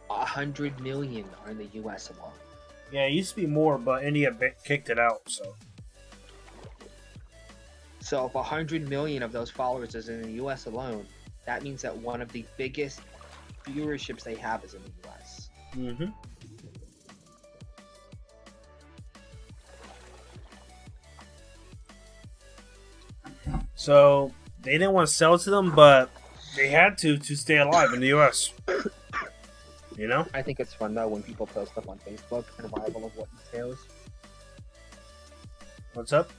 100 million are in the US alone. Yeah, it used to be more, but India kicked it out, So if 100 million of those followers is in the US alone, that means that one of the biggest viewerships they have is in the US. Mm-hmm. So they didn't want to sell it to them, but they had to stay alive in the US. You know? I think it's fun though when people post stuff on Facebook and rival of what entails. What's up?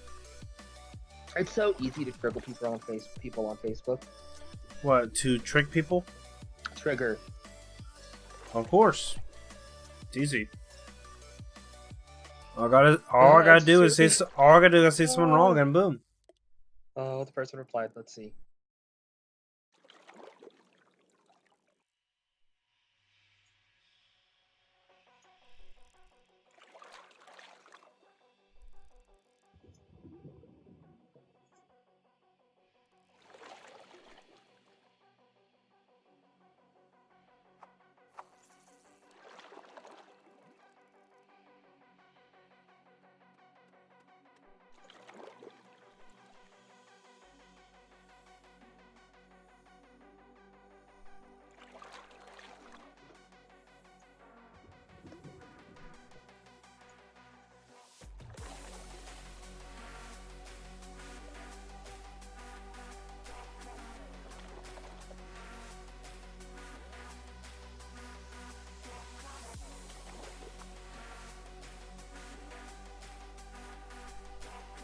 It's so easy to trigger people on Facebook. What, to trick people? Trigger. Of course. It's easy. All I gotta do is say something wrong and boom. Oh, the person replied. Let's see.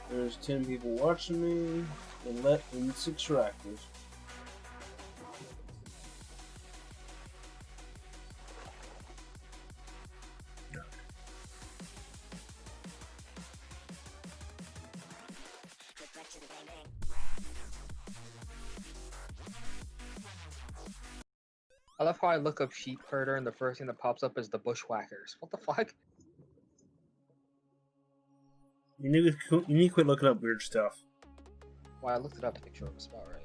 There's 10 people watching me, and 6 reactors. I love how I look up sheep herder and the first thing that pops up is the bushwhackers. What the fuck? You need to quit looking up weird stuff. Well, I looked it up to make sure it was about right.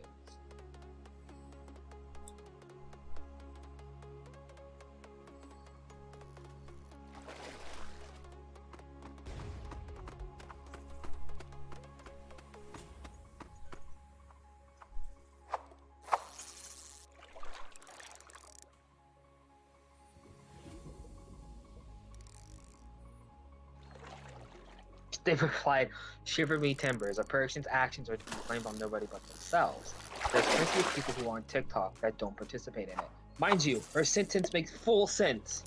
They replied, "Shiver me timbers. A person's actions are to be blamed on nobody but themselves. There's plenty of people who are on TikTok that don't participate in it." Mind you, her sentence makes full sense.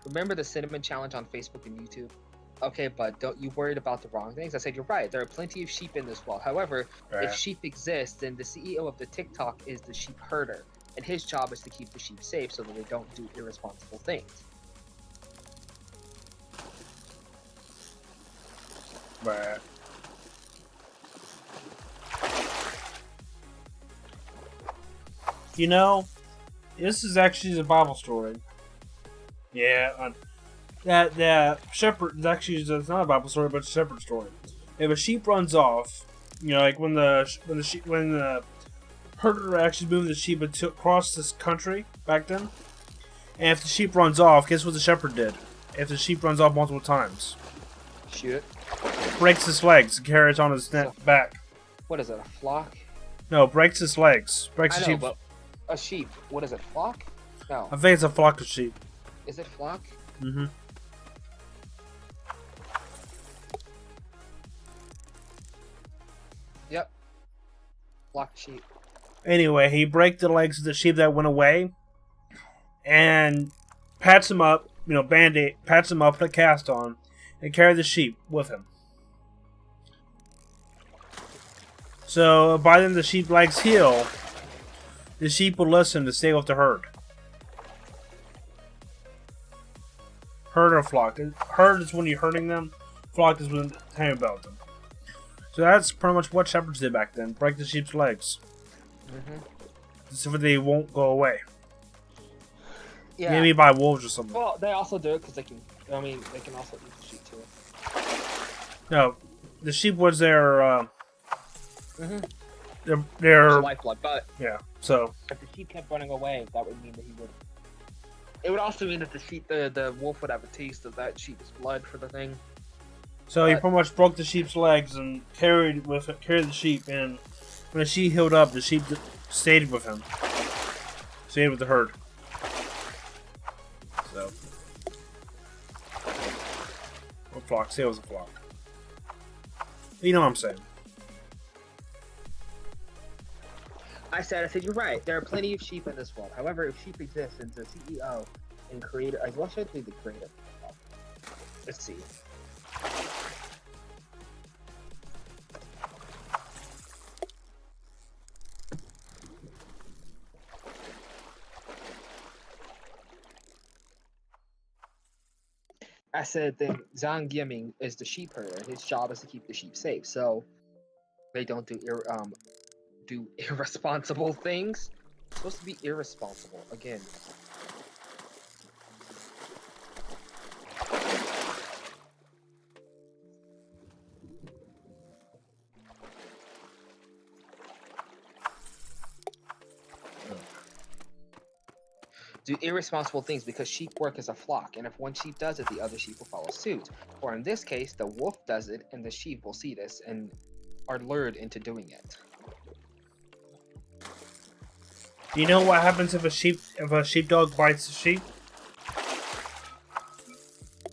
Remember the cinnamon challenge on Facebook and YouTube? Okay, but don't you worried about the wrong things? I said, you're right. There are plenty of sheep in this world. However, if sheep exist, then the CEO of the TikTok is the sheep herder, and his job is to keep the sheep safe so that they don't do irresponsible things. Right. You know, this is actually a Bible story. Yeah, that shepherd is actually it's not a Bible story, but it's a shepherd story. If a sheep runs off, you know, like when the herder actually moved the sheep across this country back then, and if the sheep runs off, guess what the shepherd did? If the sheep runs off multiple times, Shoot it. breaks his legs and carries on his back. What is it, a flock? No, breaks his legs. Breaks I the know, sheep. but a sheep. What is it, flock? No. I think it's a flock of sheep. Is it flock? Mm-hmm. Yep. Flock of sheep. Anyway, he breaks the legs of the sheep that went away, and pats him up. You know, Band-Aid pats him up, put a cast on, and carry the sheep with him. So by then the sheep legs heal, the sheep will listen to stay with the herd. Herd or flock. Herd is when you're herding them. Flock is when hang about them. So that's pretty much what shepherds did back then. Break the sheep's legs. Mm-hmm. So they won't go away. Yeah. Maybe by wolves or something. Well, they also do it because they can. I mean, they can also eat the sheep too. No, the sheep was their Mm-hmm. their lifeblood, but yeah. So if the sheep kept running away, that would mean that he would. It would also mean that the sheep, the wolf would have a taste of that sheep's blood for the thing. he pretty much broke the sheep's legs and carried the sheep, and when the sheep healed up, the sheep stayed with him. Stayed with the herd. So. Or flock. Say it was a flock. You know what I'm saying. I said, you're right. There are plenty of sheep in this world. However, if sheep exist, and the CEO and creator, what should be the creator? Let's see. I said then Zhang Yiming is the sheep herder. His job is to keep the sheep safe, so they don't do irresponsible things. It's supposed to be irresponsible again. Do irresponsible things because sheep work as a flock, and if one sheep does it, the other sheep will follow suit. Or in this case, the wolf does it, and the sheep will see this and are lured into doing it. Do you know what happens if a sheepdog bites a sheep?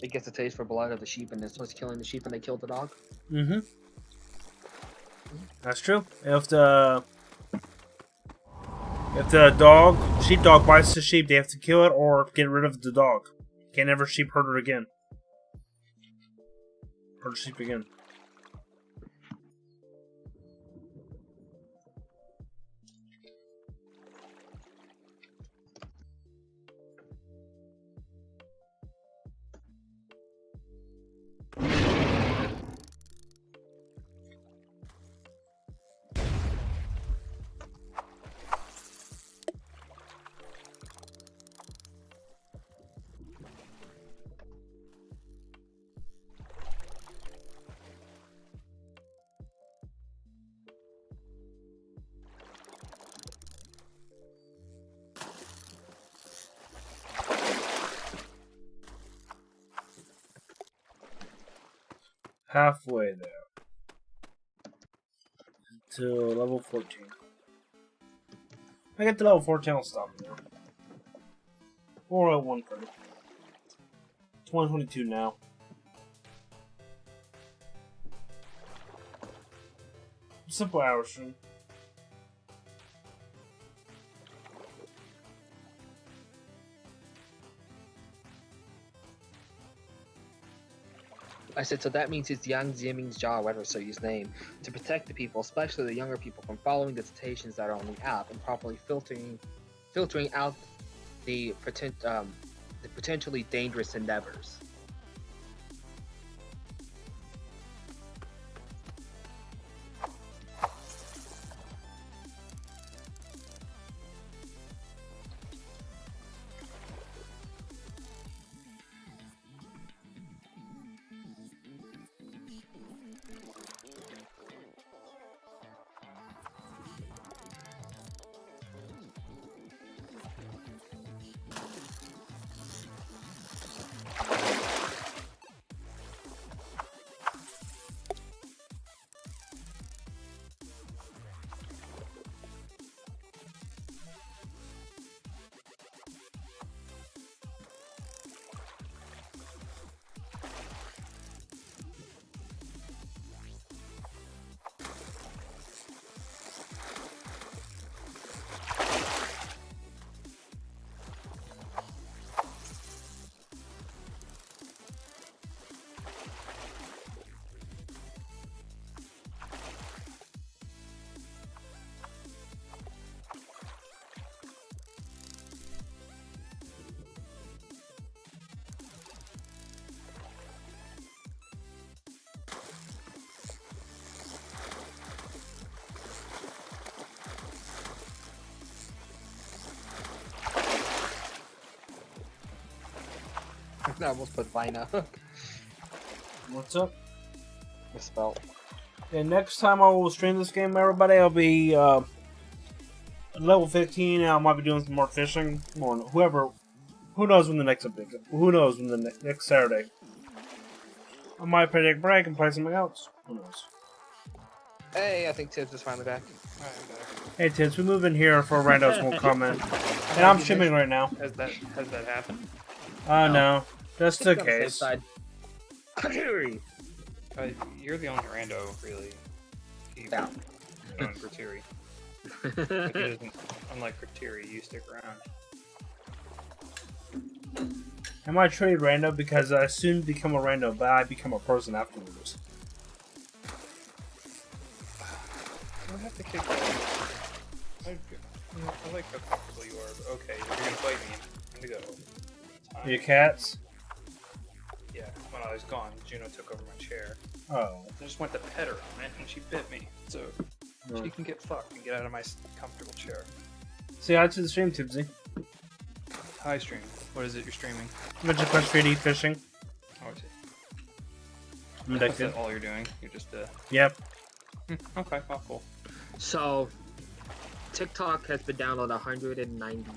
It gets a taste for blood of the sheep, and it starts killing the sheep, and they kill the dog. Mm-hmm. That's true. If the sheepdog bites the sheep, they have to kill it or get rid of the dog. Can't ever sheep herder again. Herd sheep again. Halfway there. To level 14. I get to level 14, I'll stop there. 401 credit. 2022 now. Simple hour stream. I said, so that means it's Yang Jiming's job, whatever so his name, to protect the people, especially the younger people, from following the dictations that are on the app and properly filtering out the potentially dangerous endeavors. I almost put Vina. What's up? Misspelled. And next time I will stream this game, everybody, I'll be level 15. And I might be doing some more fishing. Or whoever, who knows when the next update? Who knows when the next Saturday? I might take a break and play something else. Who knows? Hey, I think Tibbs is finally back. Alright, I'm back. Hey, Tibbs, we move in here for randos will comment. And I'm streaming right now. Has that happened? Oh, No. no. Just Just in on the safe case. side. You're the only rando, really. Yeah. Known for Tiri. Like, he doesn't, unlike Tiri, you stick around. I might trade rando because I soon become a rando, but I become a person afterwards. I have to kick I like how comfortable you are, but okay, you're gonna fight me. I'm gonna go. Time. Your cats? Yeah, when I was gone, Juno took over my chair. Oh. I just went to pet her on it, and she bit me. So she can get fucked and get out of my comfortable chair. Say hi to the stream, Tibbsy. Hi, stream. What is it you're streaming? Magic Quest 3D fishing. Oh, I see. I'm Is addicted. that all you're doing? You're just Yep. Okay, well, cool. So, TikTok has been downloaded 190.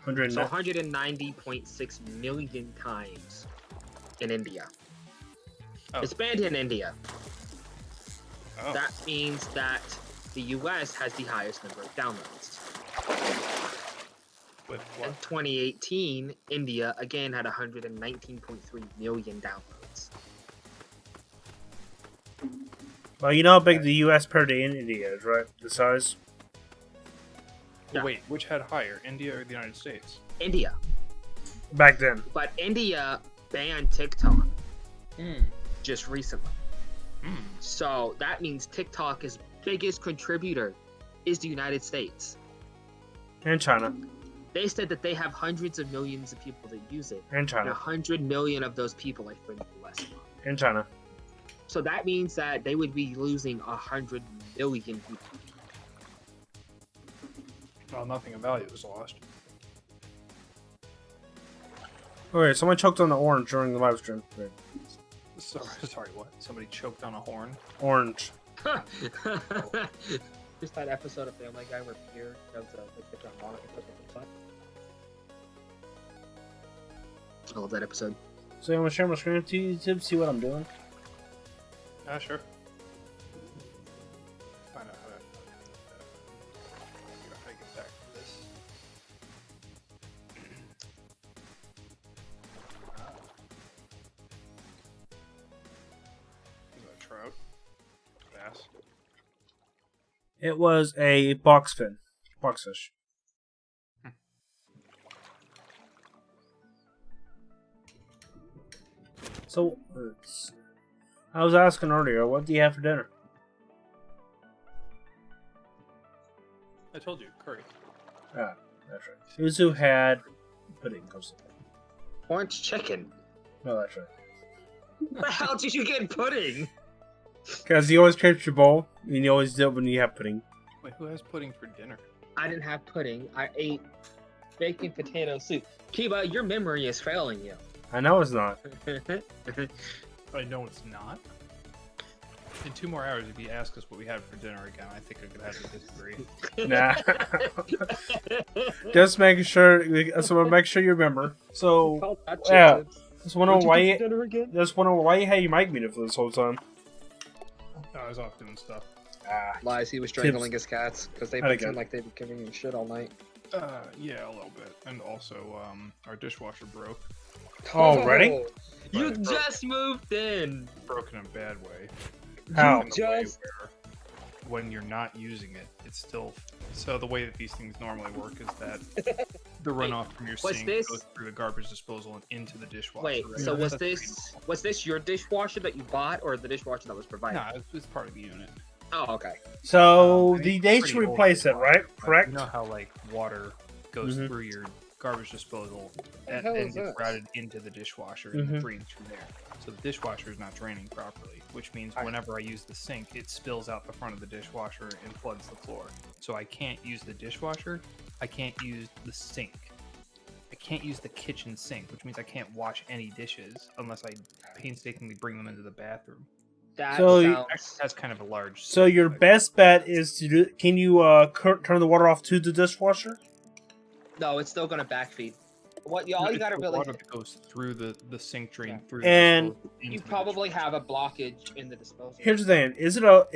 100 So 190.6 million times in India. Oh. It's banned in India. Oh. That means that the US has the highest number of downloads. With In what? 2018, India again had 119.3 million downloads. Well, you know how big the US per day in India is, right? The size? Yeah. Wait, which had higher, India or the United States? India. Back then. But India banned TikTok Hmm. just recently. So that means TikTok's biggest contributor is the United States. And China. They said that they have hundreds of millions of people that use it. And And China. 100 million of those people are from the US. And China. So that means that they would be losing 100 million people. Well, nothing of value was lost. Okay, someone choked on the orange during the live stream. Wait. Sorry, what? Somebody choked on a horn? Orange. Just that episode of Family Guy where Peter does the John Monica took the butt. I love that episode. So you want to share my screen to you, Tib? See what I'm doing? Sure. Find out how to get back to this. Is that a trout? Bass? It was a box fin. Boxfish. So, I was asking earlier, what do you have for dinner? I told you, curry. Ah, that's right. Suzu had pudding. Orange chicken. No, that's right. Where the hell did you get pudding? Because you always crave your bowl, and you always do it when you have pudding. Wait, who has pudding for dinner? I didn't have pudding. I ate bacon potato soup. Kiba, your memory is failing you. I know it's not. I know it's not. In 2 more hours, if you ask us what we had for dinner again, I think I could have to disagree. Nah. Just making sure. So make sure you remember. So yeah. Just wondering why you. Just wondering why you had your mic muted for this whole time. I was off doing stuff. Ah. Lies, he was strangling his cats because they How'd it pretend go? like they've been giving him shit all night. Yeah, a little bit. And also, our dishwasher broke. Already? Oh, you But- just moved in. Broke in a bad way. How? In the way Just- where when you're not using it, it's still... So the way that these things normally work is that the runoff from your what's sink this? goes through the garbage disposal and into the dishwasher. Wait, right? so was That's this your dishwasher that you bought, or the dishwasher that was pretty- provided? No, it's part of the unit. Oh, okay. So I mean, the dates pretty to old replace it, dishwasher, right? but Correct. You know how like water goes Mhm. through your garbage disposal The and hell then is gets this? routed into the dishwasher and Mhm. drains from there. So the dishwasher is not draining properly, which means I- whenever I use the sink, it spills out the front of the dishwasher and floods the floor. So I can't use the dishwasher. I can't use the sink. I can't use the kitchen sink, which means I can't wash any dishes unless I painstakingly bring them into the bathroom. That So you- sounds. That's kind of a large. So your sink. best bet is to do. Can you turn the water off to the dishwasher? No, it's still gonna backfeed. What all you It's gotta the really water that goes through the sink drain Yeah. through And the disposal into you the probably dishwasher. have a blockage in the disposal. Here's the thing: is it a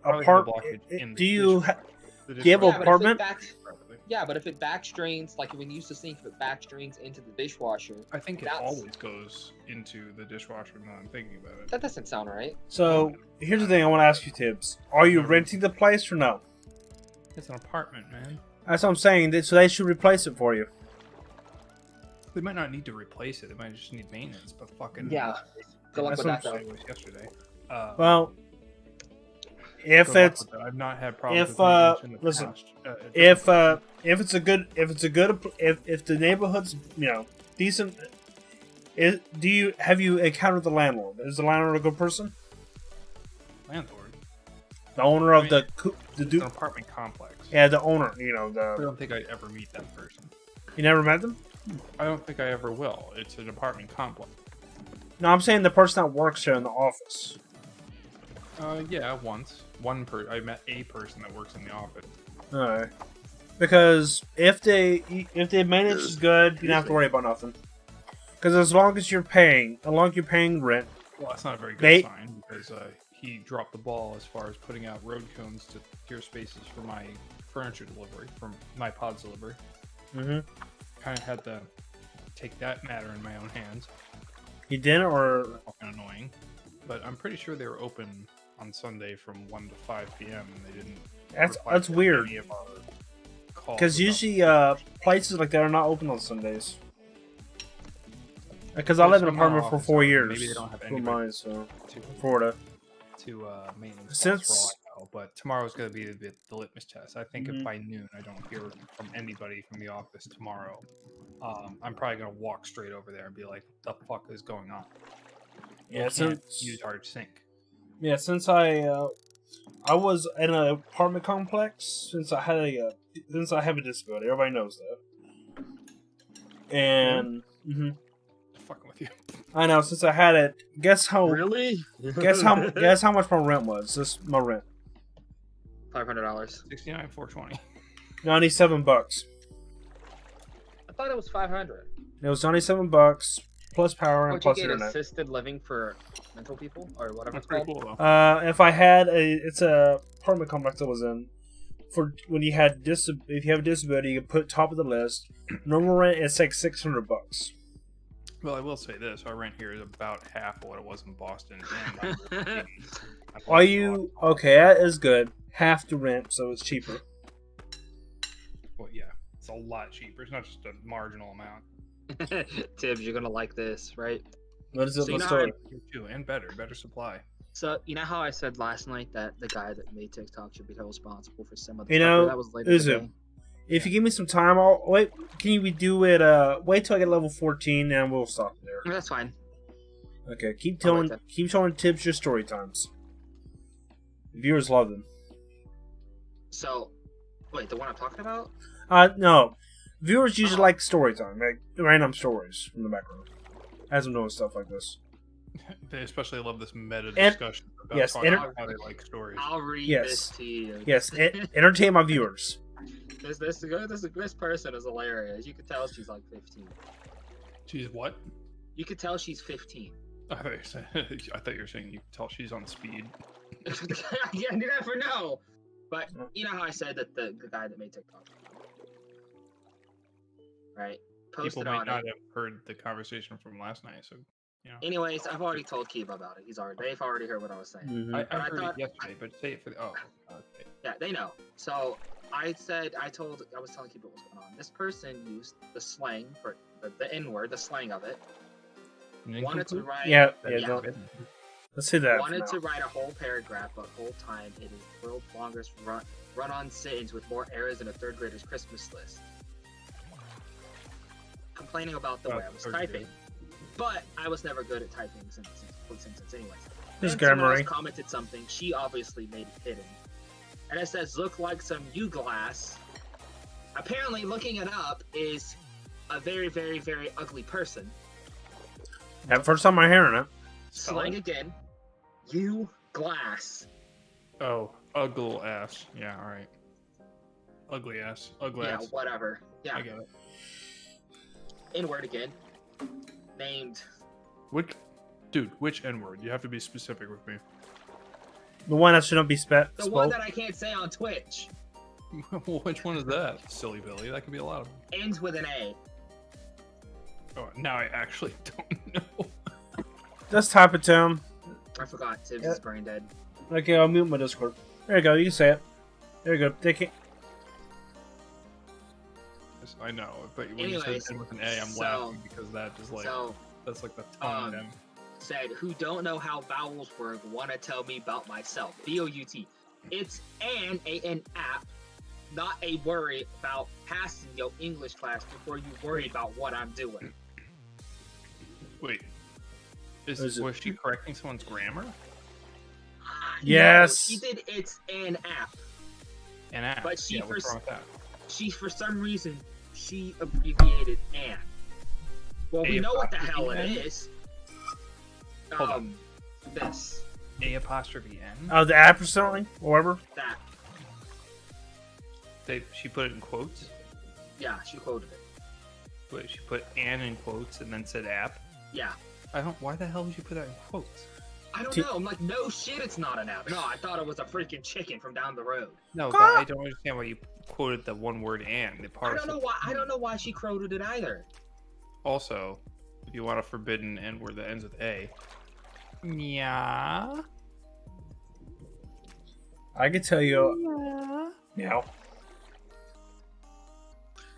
Probably have a part? blockage in the Do you dishwasher. The do you have dishwasher an apartment? probably. Yeah, but if it back drains, like when you use the sink, if it back drains into the dishwasher, I think it That's- always goes into the dishwasher now I'm thinking about it. that doesn't sound right. So here's the thing: I want to ask you, Tibbs. Are you Never- renting the place or no? It's an apartment, man. That's what I'm saying. So they should replace it for you. They might not need to replace it. They might just need maintenance. But fucking Yeah. Good luck That's with that, what though. It was yesterday. Well, if good luck it's with that. I've not had problems if, with maintenance in the listen, past. if it's a good if the neighborhood's decent, have you encountered the landlord? Is the landlord a good person? landlord, The owner of I mean, the it's an apartment complex. yeah, the owner. I don't think I'd ever meet that person. You never met them? I don't think I ever will. It's an apartment complex. No, I'm saying the person that works there in the office. Yeah, once. I met a person that works in the office. Alright. Because if the maintenance is good, you don't have to worry about nothing. Because as long as you're paying rent, Well, that's not a very good They- sign because he dropped the ball as far as putting out road cones to clear spaces for my furniture delivery, for my pods delivery. mm-hmm. Kind of had to take that matter in my own hands. He didn't, or Fucking annoying. But I'm pretty sure they were open on Sunday from 1 to 5 p.m. and they didn't. reply that's to weird. any of our calls because about- usually places like that are not open on Sundays. Because I lived in an Some are apartment for office 4 hours. years. Maybe they don't have for anybody mine, so to Florida. maintenance Since- calls for all I know. But tomorrow's going to be the litmus test. I think Mhm. if by noon I don't hear from anybody from the office tomorrow, I'm probably going to walk straight over there and be like, "What the fuck is going on?" You Yeah, can't since use our sink. yeah, since I was in an apartment complex since I have a disability. Everybody knows that. And mhm. Fucking with you. I know since I had it. Guess how guess how much my rent was. This my rent. $500. 69,420. $97. I thought it was 500. It was $97 plus power and Would you plus get internet. assisted living for mental people or whatever That's it's pretty called? cool though. If I had it's a apartment complex I was in. For when you had if you have a disability, you can put top of the list. Normal rent is like $600. Well, I will say this: our rent here is about half of what it was in Boston. And Are you okay? That is good. Half the rent, so it's cheaper. Well, yeah, it's a lot cheaper. It's not just a marginal amount. Tibbs, you're gonna like this, right? What is it? So you Let's know start. You too, and better supply. So you know how I said last night that the guy that made TikTok should be held responsible for some of the You stuff know, that was later Uzu, today? If you give me some time, I'll wait. Can we do it? Wait till I get level 14, and we'll stop there. That's fine. Okay. Keep I'll wait telling Tibbs your story times. Viewers love them. So, wait, the one I'm talking about? No. Viewers usually like story time, like random stories from the background. As I'm doing stuff like this. They especially love this meta And- discussion about yes, talking enter- about how they like stories. I'll read Yes. this to you. Yes, entertain my viewers. This person is hilarious. You could tell she's like 15. She's what? You could tell she's 15. I thought you were saying you could tell she's on speed. You never know. But you know how I said that the guy that made TikTok, right? People Posted might on not it. have heard the conversation from last night, so you know. Anyways, I've already told Kiba about it. They've already heard what I was saying. Mhm. I I heard thought- it yesterday, but say it for the. Oh, okay. Yeah, they know. So I was telling Kiba what was going on. This person used the slang for the N word, the slang of it. Wanted to write. Yeah, That- yeah. Let's say that. Wanted for to now. write a whole paragraph, but whole time it is the world's longest run-on sentence with more errors than a third grader's Christmas list. Complaining about the way I was third typing, grade. but I was never good at typing sentences anyways. This Then guy, someone else Murray. commented something. She obviously made it hidden, and it says, "Look like some you glass." Apparently, looking it up is a very, very, very ugly person. Yeah, first time I'm hearing it. Spell Slang it. again. You glass. Oh, ugly ass. Yeah, all right. Ugly ass. Ugly Yeah, ass. whatever. I Yeah. get it. N-word again, named. Which N-word? You have to be specific with me. The one that shouldn't be The spoke. one that I can't say on Twitch. Well, which one is that? Silly Billy. That could be a lot of them. Ends with an A. Oh, now I actually don't know. Just type it to him. I forgot. Tibbs Yeah. is brain dead. Okay, I'll mute my Discord. There you go. You can say it. There you go. They can't. Yes, I know, but when you Anyways, said N with an A, I'm so- laughing because that just like So, that's like the tone of them. said, who don't know how vowels work, want to tell me about myself. B-O-U-T. It's an A-N app, not a worry about passing your English class before you worry about what I'm doing. Wait, Is it- was she correcting someone's grammar? Yes. No, she did it's an app. An app. But she yeah, what's first- wrong with that? She, for some reason, she abbreviated an. Well, we A know what the hell apostrophe it N? is. Hold on. This. A apostrophe N. Oh, the app or something? Or whatever. That. She put it in quotes. Yeah, she quoted it. Wait, she put "an" in quotes and then said "app." Yeah. I don't. Why the hell would you put that in quotes? I don't know. I'm like, no shit, it's not an app. No, I thought it was a freaking chicken from down the road. No, but I don't understand why you quoted the one word "and." The I part. don't know why. I don't know why she quoted it either. Also, if you want a forbidden N word that ends with A, yeah. I can tell you. Yeah.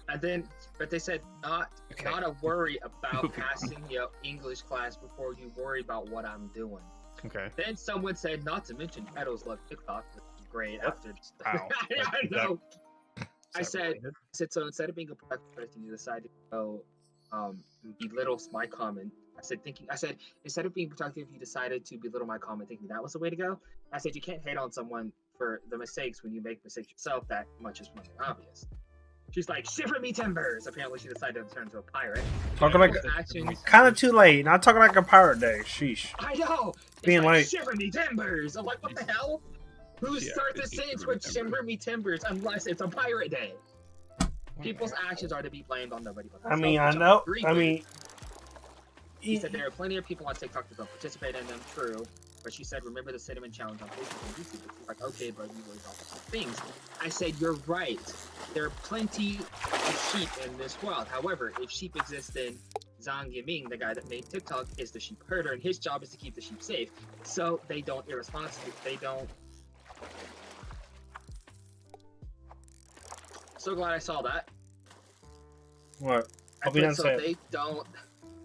And then, but they said not a worry about Moving on. passing your English class before you worry about what I'm doing. Okay. Then someone said not to mention pedals love TikTok, which is great. What? After Wow. I Is know. that I said, related? so instead of being a productive person, you decided to go belittle my comment. I said instead of being productive, you decided to belittle my comment, thinking that was the way to go. I said you can't hate on someone for the mistakes when you make mistakes yourself. That much is fucking obvious. She's like, shiver me timbers. Apparently, she decided to turn into a pirate. Talking like People's actions. kind of too late. Not talking like a pirate day. Sheesh. I know. It's Being like, late. shiver me timbers. I'm like, what the hell? Who Yeah, starts a it's sentence shiver me with shiver me timbers unless it's a pirate day? People's actions are to be blamed on nobody but I themselves, mean, I which know. agree I with. mean, He said there are plenty of people on TikTok that don't participate in them, true. But she said, remember the cinnamon challenge on Facebook and YouTube. She's like, okay, but you really don't things. I said, you're right. There are plenty of sheep in this world. However, if sheep exist, then Zhang Yiming, the guy that made TikTok, is the sheep herder, and his job is to keep the sheep safe. So they don't irresponsibly. They don't. So glad I saw that. what? I I'll be put done so saying. they don't.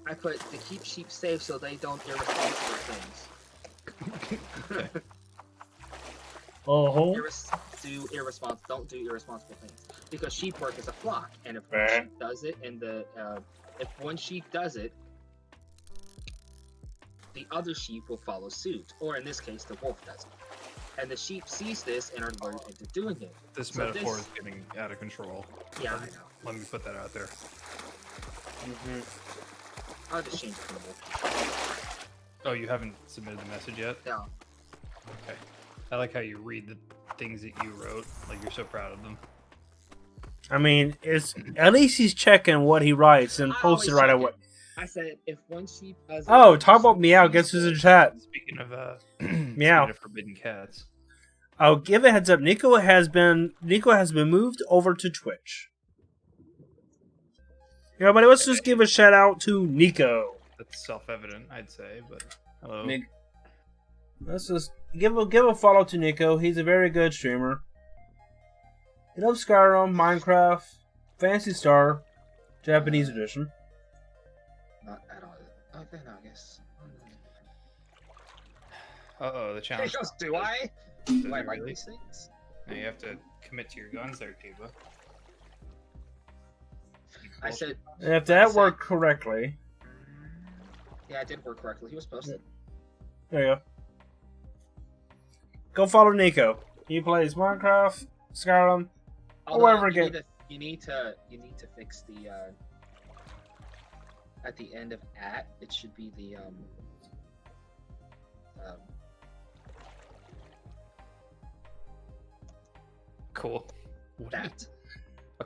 I put to keep sheep safe so they don't irresponsible things. Oh, Don't do irresponsible things because sheep work as a flock, and if one Right. sheep does it, and if one sheep does it, the other sheep will follow suit, or in this case, the wolf does it. And the sheep sees this and are lured into doing it. This So metaphor this- is getting out of control. Yeah, I know. Let me put that out there. I'll just change it from the wolf. Oh, you haven't submitted the message yet? No. Okay. I like how you read the things that you wrote. Like you're so proud of them. I mean, it's at least he's checking what he writes and I posts it always right check away. I said if one sheep does it, Oh, talk about sheep Meow. sees Guess who's it. in chat? Speaking of Meow. speaking of forbidden cats. I'll give a heads up. Nico has been moved over to Twitch. Everybody, let's just give a shout out to Nico. That's self-evident, I'd say, but hello. Nick. Let's just give a follow to Nico. He's a very good streamer. He loves Skyrim, Minecraft, Fantasy Star, Japanese edition. Not at all. Okay, no, I guess. Uh-oh, the He challenge. goes, do I? Does Do I it like really? these things? Now you have to commit to your guns there, Tiba. I said, And if that worked correctly, yeah, it did work correctly. He was posted. there you go. Go follow Nico. He plays Minecraft, Skyrim. Whoever you get- need to fix the at the end of at it should be the Cool. What that.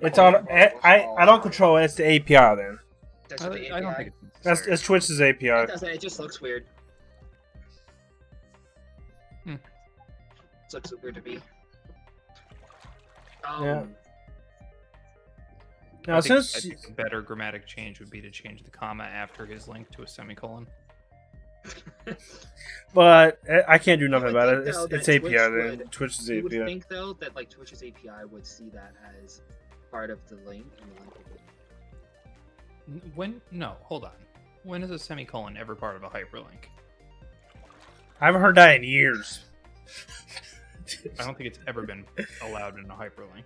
It's on. I don't control it. It's the API then. That's what the I don't API. think it's That's necessary. it's Twitch's API. It doesn't. It just looks weird. Hmm. It looks weird to me. Yeah. Now, I think since a better grammatic change would be to change the comma after his link to a semicolon. but I can't do You nothing would about it. think, though, It's that API. Then Twitch's You would API. think though that like Twitch's API would see that as part of the link, and the link would be... When? No, hold on. When is a semicolon ever part of a hyperlink? I haven't heard that in years. I don't think it's ever been allowed in a hyperlink.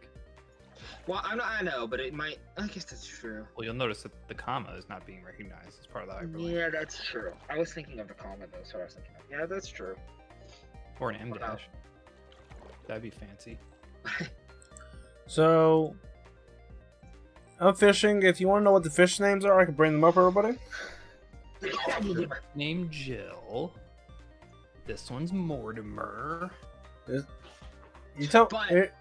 Well, I know, but it might. I guess that's true. Well, you'll notice that the comma is not being recognized as part of the hyperlink. Yeah, that's true. I was thinking of the comment though, so I was thinking of. Yeah, that's true. Or an M Wow. dash. That'd be fancy. So I'm fishing. If you want to know what the fish names are, I can bring them up, everybody. Name Jill. This one's Mortimer. You tell. But- it-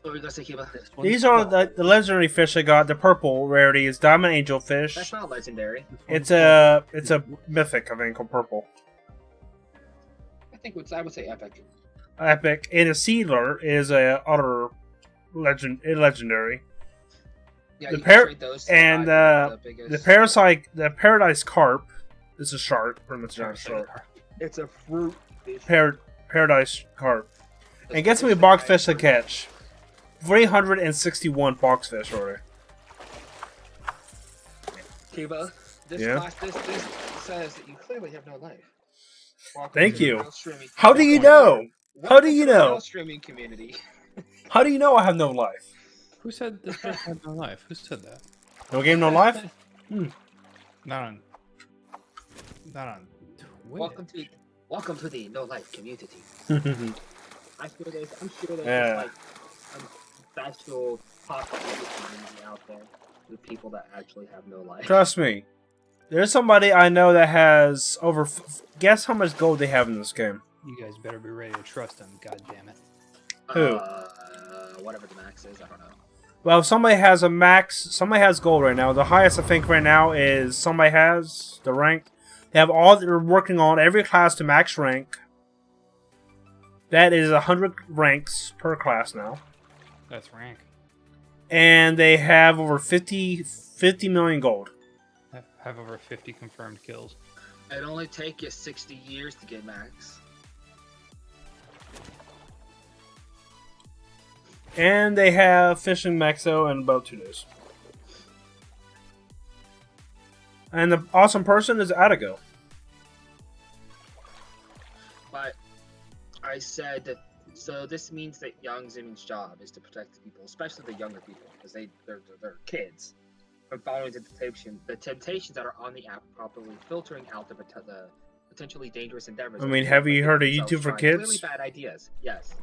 What were you gonna say, Kiba? This one's these are Paul. the legendary fish I got. The purple rarity is diamond angelfish. That's not legendary. It's a mythic, I think, or purple. I would say epic. Epic. And a sealer is a other legendary. Yeah, The you par- can trade those to and, buy the biggest... The paradise carp is a shark, pretty much a giant shark. It's a fruit fish. Paradise carp. And guess how many boxfish I catch? 361 boxfish already. Kiba, this Yeah? this says that you clearly have no life. Welcome Thank to the you. real streaming- How do you know? How do you Welcome to the know? real streaming community. How do you know I have no life? Who said this person had no life? Who said that? No game, no life? Not on Twitch. Welcome to the no life community. Trust I'm sure there's Yeah. like a special pocket of the community out there with people that actually have no life. me. There's somebody I know that has over. Guess how much gold they have in this game? You guys better be ready to trust him. God damn it. Who? Whatever the max is, I don't know. Well, somebody has a max. Somebody has gold right now. The highest I think right now is somebody has the rank. They have all. They're working on every class to max rank. That is 100 ranks per class now, That's rank. and they have over 50 million gold. Have over 50 confirmed kills. It'd only take you 60 years to get max. And they have fishing maxo in about 2 days. And the awesome person is Atago. But I said that, so this means that Young Zimming's job is to protect the people, especially the younger people, because they're kids, from following the temptations that are on the app, properly filtering out the potentially dangerous endeavors. I mean, have you heard of YouTube for Clearly Kids? bad ideas, yes.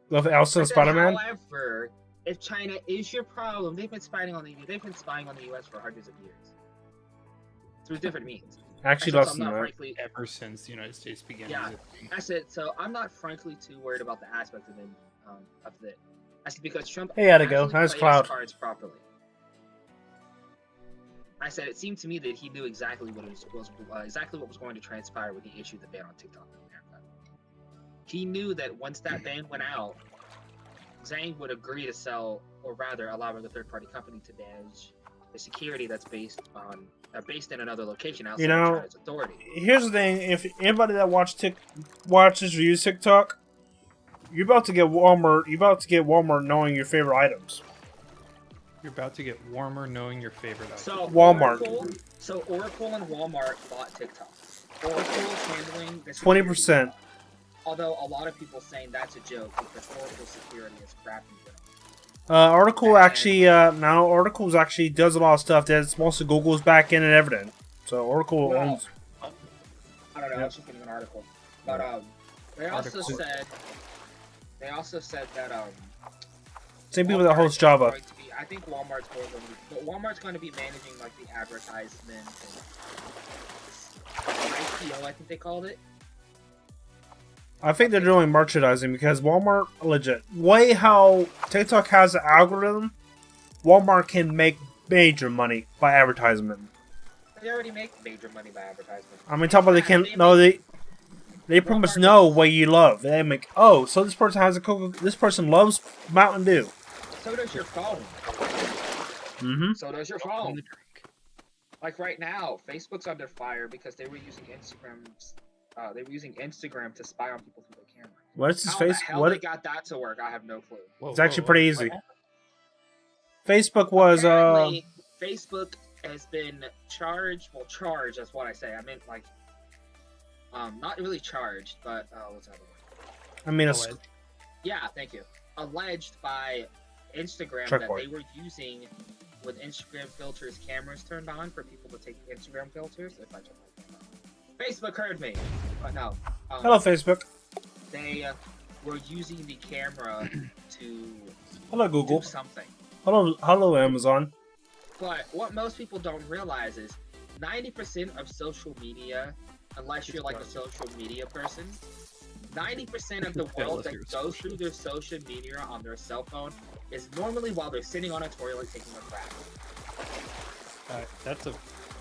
Love Elsa and But then, Spider-Man? However, if China is your problem, they've been spying on the US for hundreds of years through different means. Actually, So less I'm than not that. frankly, Ever since the United States began. Yeah. existing. I said, so I'm not frankly too worried about the aspect of him, of it. I said because Trump Hey, Atago. actually Nice played cloud. his cards properly. I said it seemed to me that he knew exactly what was going to transpire when he issued the ban on TikTok in America. He knew that once that ban went out, Zhang would agree to sell, or rather, allowing a third-party company to manage the security that's based in another location outside of China's authority. Here's the thing: if anybody that watches or uses TikTok, you're about to get Walmart. You're about to get Walmart knowing your favorite items. You're about to get warmer knowing your favorite outfit. So Walmart. Oracle and Walmart bought TikTok. Oracle is handling the 20%. Although a lot of people saying that's a joke because Oracle security is crappy. Article actually does a lot of stuff that's mostly Google's back end and everything. So Oracle Well, owns. I don't know. I was just getting an article, but they also Article. said that Same people that Walmart host is Java. going to be- I think Walmart's more going to be, but Walmart's going to be managing like the advertisement and IPO, I think they called it. I think they're doing merchandising because Walmart, legit, way how TikTok has the algorithm, Walmart can make major money by advertisement. They already make major money by advertisement. I mean, talk about they Yeah, can't. they No, make- they pretty much know what you love. They make, oh, so this person has a Coca. This person loves Mountain Dew. So does your phone. Mm-hmm. So does your On phone. the drink. Like right now, Facebook's under fire because they were using Instagram's. They were using Instagram to spy on people through their camera. What's his How face? the hell What? they got that to work? I have no clue. Whoa, It's actually whoa, pretty whoa. easy. Facebook was Apparently, Facebook has been charged. Well, charged. That's what I say. I meant like, not really charged, but what's that word? I mean, Alleged. Yeah, thank you. Alleged by Instagram Check that mark. they were using with Instagram filters cameras turned on for people to take Instagram filters. If I turn my camera on. Facebook heard me, but no. hello Facebook. They were using the camera to Hello do Google. something. Hello Amazon. But what most people don't realize is 90% of social media, unless you're like a social media person, 90% of the world that goes through their social media on their cell phone is normally while they're sitting on a toilet taking a crap. That's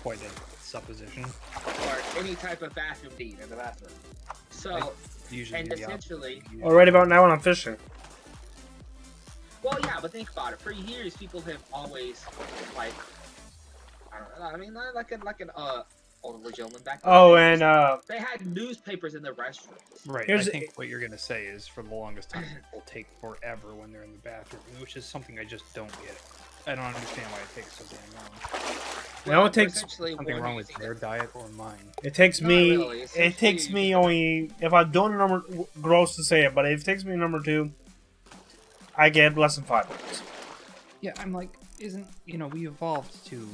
quite a supposition. Or any type of bathroom deed in the bathroom. So, Usually and the opposite. essentially, Well, right about now when I'm fishing. well, yeah, but think about it. For years, people have always, like, I don't know, I mean, like an older gentleman back then. Oh, and They had newspapers in the restrooms. Right. Here's- I think what you're gonna say is for the longest time people take forever when they're in the bathroom, which is something I just don't get. I don't understand why it takes so damn long. Now it takes essentially, Something when wrong you're with using their it- diet or mine. it takes Not me. really, it's It takes essentially me you- only if I don't number. Gross to say it, but if it takes me number 2, I get less than 5 minutes. Yeah, I'm like, isn't we evolved to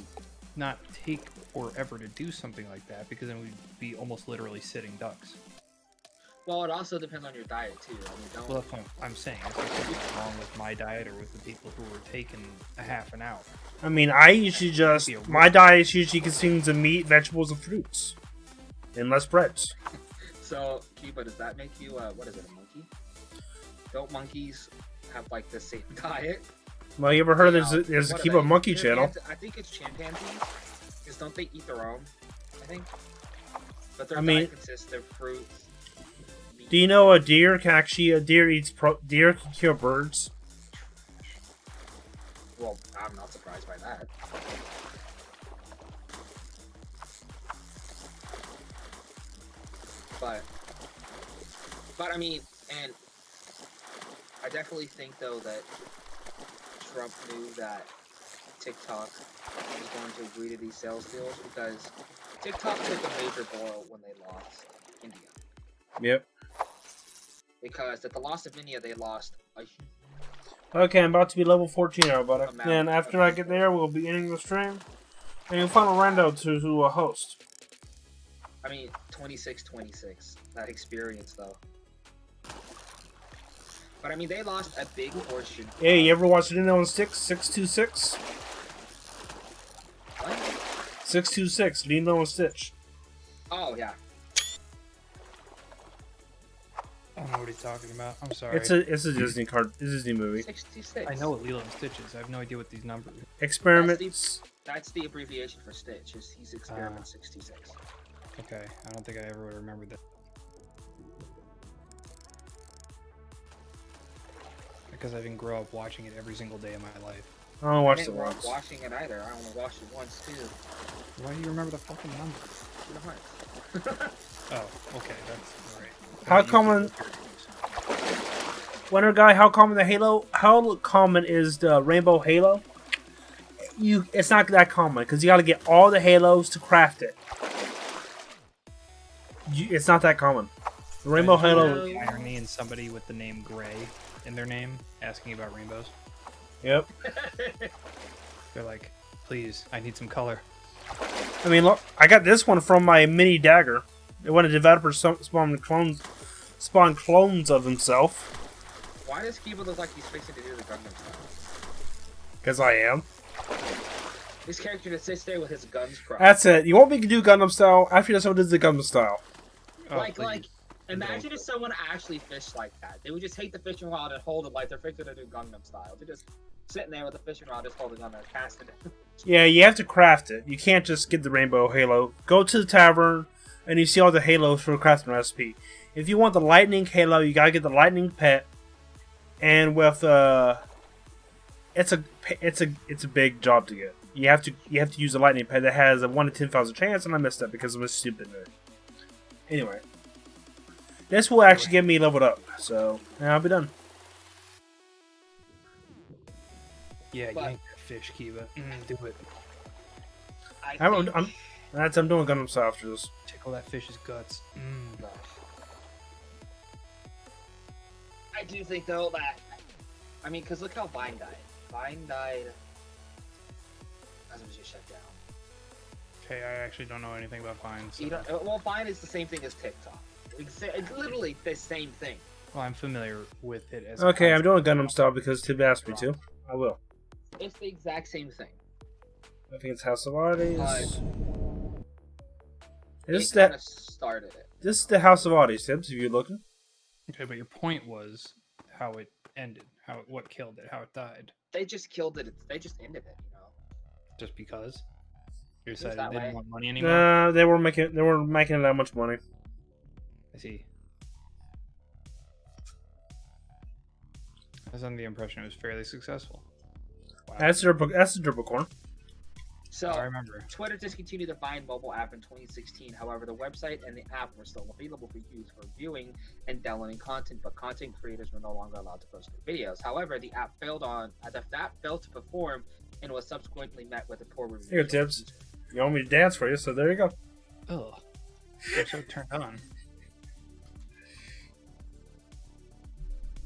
not take forever to do something like that because then we'd be almost literally sitting ducks. Well, it also depends on your diet too. I mean, don't. Well, that's what I'm saying. Is there something wrong with my diet or with the people who were taking a half an hour? I mean, I usually just my diet usually consumes of meat, vegetables, and fruits, and less breads. So, Cuba, does that make you what is it, a monkey? Don't monkeys have like the same diet? Well, you ever heard You of know, there's a what are Keep a they? Monkey channel? I think it's chimpanzees. Because don't they eat their own? I think. But their I mean- diet consists of fruits. Meat. Do you know a deer deer can kill birds? Well, I'm not surprised by that. But I mean, and I definitely think though that Trump knew that TikTok was going to agree to these sales deals because TikTok took a major blow when they lost India. Yep. Because at the loss of India, they lost a Okay, I'm about to be level 14 now, buddy. Amount And after I get there, we'll be ending the stream. And you'll find a rando to host. I mean, 26-26. That experience, though. But I mean, they lost a big portion. Hey, you ever watch Nintendo on Sticks? 626? What? 626, Lilo and Stitch. Oh, yeah. I don't know what he's talking about. I'm sorry. It's a Disney Disney movie. 66. I know what Lilo and Stitch is. I have no idea what these numbers are. Experiments. That's the abbreviation for Stitch. He's Experiment 66. Okay, I don't think I ever would have remembered that. Because I didn't grow up watching it every single day of my life. I don't I watch the didn't grow up ones. watching it either. I only watched it once, too. Why do you remember the fucking number? Kingdom Hearts. Oh, okay, that's alright. How common- Winter guy, how common is the Rainbow Halo? It's not that common because you got to get all the halos to craft it. It's not that common. The Rainbow Halo. The irony in somebody with the name Gray in their name asking about rainbows. Yep. They're like, please, I need some color. I mean, look, I got this one from my mini dagger. When a developer spawned clones of himself. Why does Kiba look like he's fixing to do the Gundam style? Because I am. This character just sits there with his guns crossed. That's it. You want me to do Gundam style? After this, I'll do the Gundam style. Oh, like, please. Imagine if someone actually fished like that. They would just take the fishing rod and hold it like they're fixing to do Gangnam style. They're just sitting there with the fishing rod, just holding on there, casting it. Yeah, you have to craft it. You can't just get the rainbow halo. Go to the tavern, and you see all the halos for the crafting recipe. If you want the lightning halo, you gotta get the lightning pet, and with it's a big job to get. You have to use a lightning pet that has a 1 in 10,000 chance, and I missed that because I'm a stupid nerd. Anyway, this will actually get me leveled up, so now I'll be done. Yeah, But- yank that fish, Kiva. Do it. I'm doing Gundam style after this. Tickle that fish's guts. I do think though that, I mean, because look how Vine died. Vine died as it was just shut down. Okay, I actually don't know anything about Vine. So. You don't, well, Vine is the same thing as TikTok. It's literally the same thing. Well, I'm familiar with it as. a Okay, I'm concept. doing Gundam style because Tib asked me to. I will. It's the exact same thing. I think it's House of Oddies. This is It kind the of started it. this is the House of Oddies, Tibbs. If you're looking. Okay, but your point was how it ended, what killed it, how it died. They just killed it. They just ended it. You know. Just because you Seems decided that they didn't way. want money anymore. Nah, they were making that much money. I see. I was under the impression it was fairly successful. Wow. That's the Derbicorn. So I remember. Twitter discontinued the Vine mobile app in 2016. However, the website and the app were still available for use for viewing and downloading content, but content creators were no longer allowed to post their videos. However, the app failed to perform and was subsequently met with a poor review. Here, Tibbs. You want me to dance for you, so there you go. Ugh. I'm so turned on.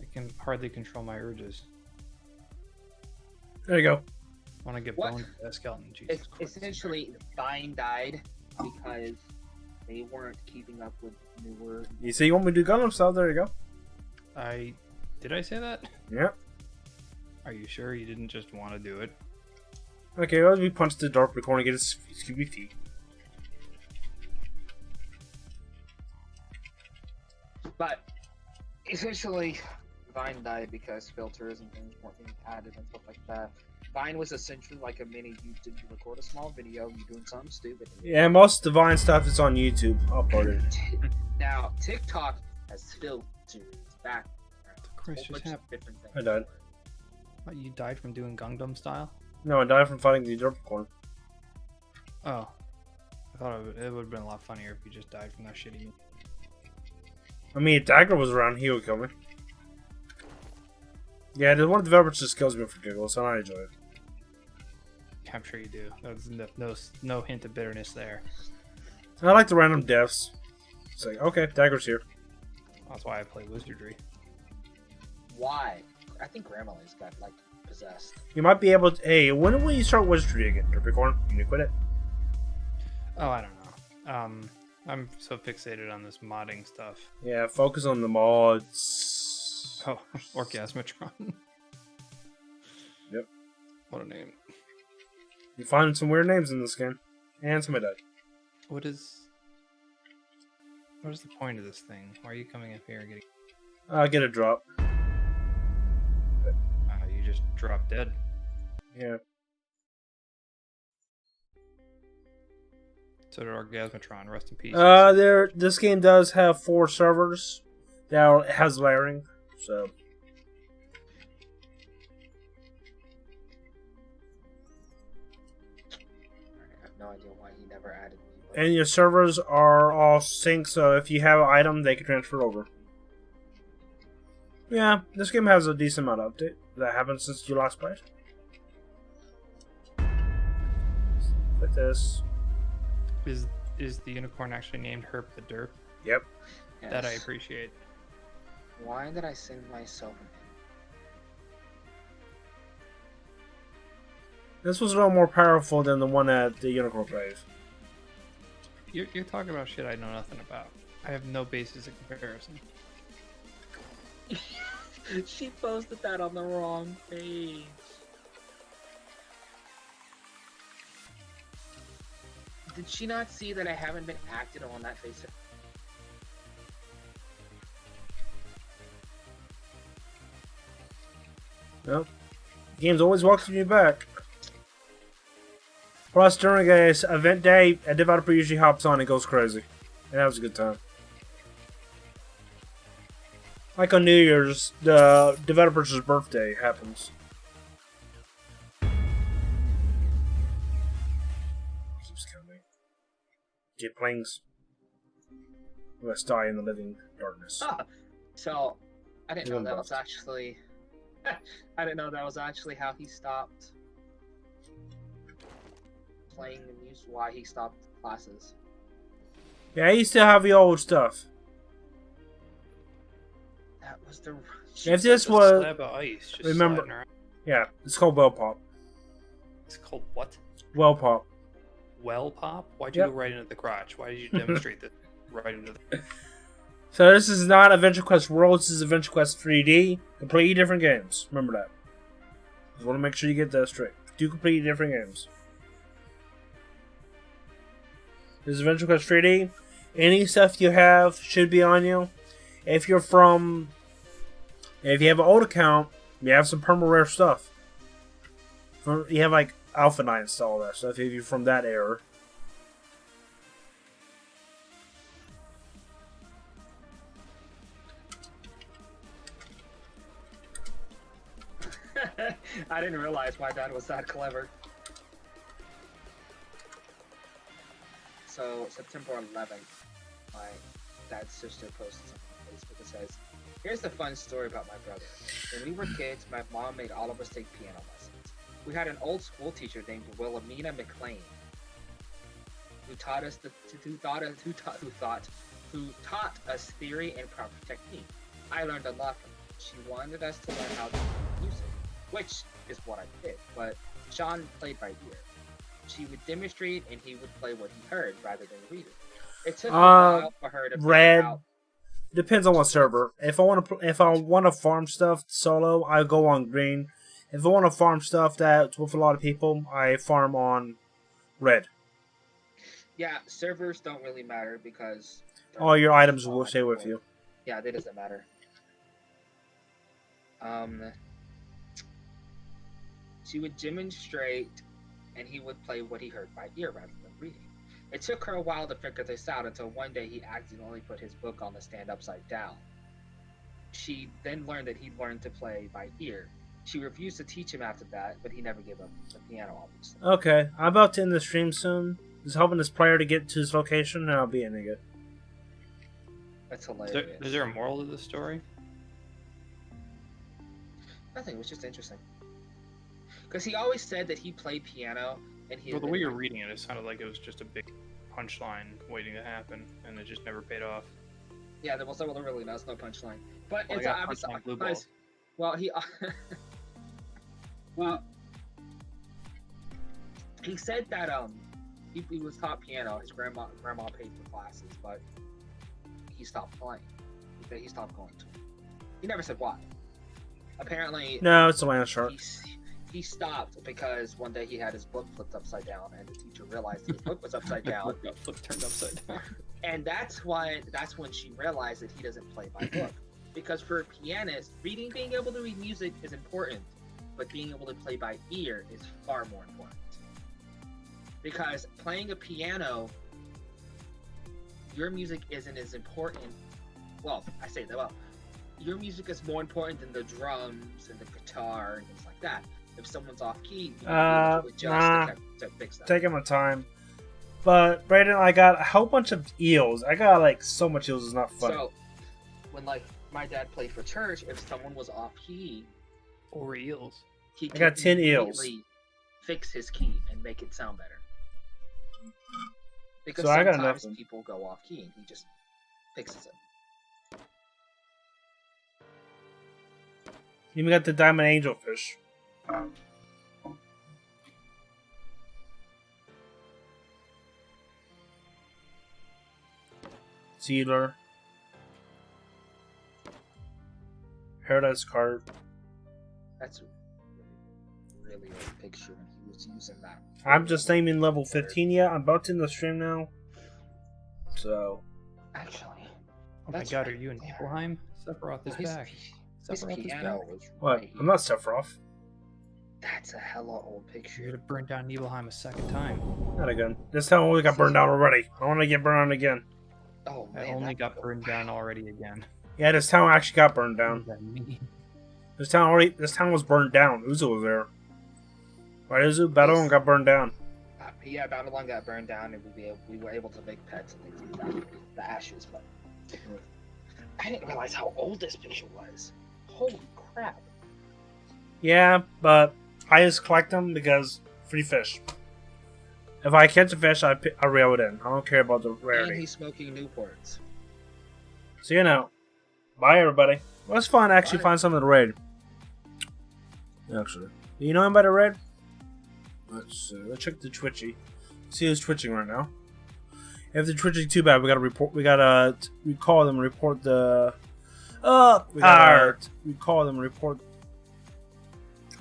I can hardly control my urges. There you go. I want to get What? boned by that skeleton. Jesus It's Christ. essentially Vine died because they weren't keeping up with newer. You say you want me to do Gundam style? There you go. Did I say that? Yep. Are you sure you didn't just want to do it? Okay, well, we punch the Derbicorn and get his Scooby feet. But essentially, Vine died because filters and things weren't being added and stuff like that. Vine was essentially like a mini YouTube. You record a small video, you're doing something stupid. Yeah, most Divine stuff is on YouTube uploaded. Now, TikTok has filters, backgrounds, Christ, whole just bunch of happened. different things. I died. What, you died from doing Gundam style? No, I died from fighting the Derbicorn. Oh. I thought it would have been a lot funnier if you just died from that shitty. I mean, if Dagger was around, he would kill me. Yeah, the one of the developers just kills me for giggles, and I enjoy it. I'm sure you do. There's no hint of bitterness there. I like the random deaths. It's like, okay, Dagger's here. That's why I play Wizardry. Why? I think Grammarly's got like possessed. You might be able to. Hey, when will you start Wizardry again, Derbicorn? You need to quit it? Oh, I don't know. I'm so fixated on this modding stuff. Yeah, focus on the mods. Oh, Orgasmatron. Yep. What a name. You find some weird names in this game. And somebody died. What is the point of this thing? Why are you coming up here and getting... Get a drop. you just dropped dead. Yeah. So did Orgasmatron. Rest in peace. This game does have 4 servers. That has layering, so... I have no idea why he never added me. But And your servers are all synced, so if you have an item, they can transfer over. Yeah, this game has a decent amount of update that happened since you last played. Like this. Is the unicorn actually named Herp the Derp? Yep. yes. That I appreciate. Why did I send myself an This was a little more powerful than the one at the Unicorn Grave. You're talking about shit I know nothing about. I have no basis of comparison. She posted that on the wrong page. Did she not see that I haven't been active on that face? Nope. Games always welcome you back. Plus, during a event day, a developer usually hops on and goes crazy. And that was a good time. Like on New Year's, the developer's birthday happens. Keeps coming. Get planes. We must die in the living darkness. So, I didn't know Even that was left. actually. I didn't know that was actually how he stopped playing the music. Why he stopped classes. Yeah, you still have the old stuff. That was the. If this Just a was, slab of ice. Just remember- sliding around. yeah, it's called well pop. It's called what? Well pop. Well pop? Why'd you Yep. go right into the crotch? Why did you demonstrate that right into the... So this is not Adventure Quest World. This is Adventure Quest 3D. Completely different games. Remember that. Just want to make sure you get that straight. Two completely different games. This is Adventure Quest 3D. Any stuff you have should be on you. If you have an old account, you have some perma rare stuff. You have like Alpha Knight and all that stuff. If you're from that era. I didn't realize my dad was that clever. So, September 11th, my dad's sister posted something on Facebook that says, "Here's the fun story about my brother. When we were kids, my mom made all of us take piano lessons. We had an old school teacher named Wilhelmina McLean, who taught us who taught us theory and proper technique. I learned a lot from her. She wanted us to learn how to play music, which is what I did, but Sean played by ear. She would demonstrate and he would play what he heard rather than read it. It took a while for her to figure Red. out. Depends on what server. If I want to farm stuff solo, I go on green. If I want to farm stuff that's with a lot of people, I farm on red. Yeah, servers don't really matter because All your items will stay with you. Yeah, that doesn't matter. She would demonstrate and he would play what he heard by ear rather than reading. It took her a while to figure this out until one day he accidentally put his book on the stand upside down. She then learned that he learned to play by ear. She refused to teach him after that, but he never gave up the piano, obviously. Okay, I'm about to end the stream soon. Just helping this player to get to his location, and I'll be ending it. That's hilarious. Is there a moral to this story? Nothing, it was just interesting. Because he always said that he played piano, and he... Well, the way you're reading it, it sounded like it was just a big punchline waiting to happen, and it just never paid off. Yeah, there was literally no punchline. But Well, I it's got obviously... punchline blue balls. Well, he... well... He said that, he was taught piano, his grandma paid for classes, but he stopped playing. He stopped going to. He never said why. Apparently... No, it's a land shark. He stopped because one day he had his book flipped upside down, and the teacher realized his book was upside down. Got flipped, turned upside down. And that's when she realized that he doesn't play by book. Because for a pianist, being able to read music is important, but being able to play by ear is far more important. Because playing a piano, your music isn't as important. Well, I say that well. Your music is more important than the drums and the guitar and things like that. If someone's off key, you can adjust to fix that. Taking my time. But, Brayden, I got a whole bunch of eels. I got, like, so much eels, it's not funny. So, when, like, my dad played for church, if someone was off key, Or eels. he I got 10 eels. immediately fix his key and make it sound better. Because So I got sometimes nothing. people go off key and he just fixes it. You even got the diamond angelfish. Sealer. Paradise Carp. That's really a picture, and he was using that. I'm just naming level 15 yet. I'm about to end the stream now. So. Actually, Oh my That's god, right are you in there. Nibelheim? Sephiroth is his, back. This Sephiroth is piano back. was What? right. I'm not Sephiroth. That's a hella old You're picture. to burn down Nibelheim a second time. Not again. This town only got burned down already. I want to get burned down again. Oh I man, only that- got burned down already again. Yeah, this town actually got burned What down. does that mean? This town was burned down. Uzu was there. Right, Uzu? Babylon got burned down. Yeah, Babylon got burned down, and we were able to make pets and things like that. The ashes, but I didn't realize how old this picture was. Holy crap! Yeah, but I just collect them because free fish. If I catch a fish, I reel it in. I don't care about the And rarity. he's smoking Newports. So you know. Bye, everybody. Well, it's fun to actually Bye. find something to raid. Actually. Do you know anybody to raid? Let's check the Twitchy. See who's twitching right now. If they're twitching too bad, we gotta report. We gotta recall them and report the. We gotta recall them and report.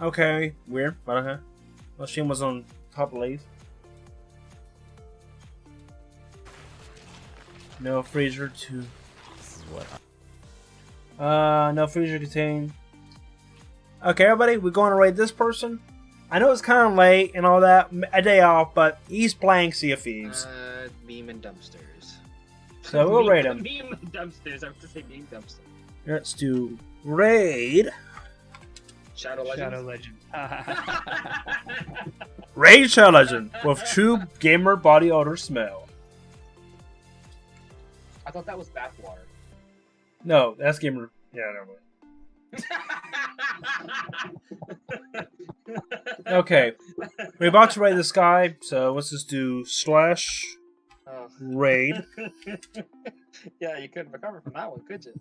Okay, weird, but okay. Well, Shane was on top leaf. No freezer to. This is what No freezer contained. Okay, everybody, we're going to raid this person. I know it's kind of late and all that, a day off, but he's playing Sea of Thieves. Meme and dumpsters. So we'll raid him. Meme and dumpsters. I have to say meme dumpster. Let's do raid. Shadow Legends. Shadow Legend. Raid Shadow Legend with true gamer body odor smell. I thought that was bathwater. No, that's gamer. Yeah, never mind. Okay, we're about to raid this guy, so let's just do slash Oh. raid. Yeah, you couldn't recover from that one, could you?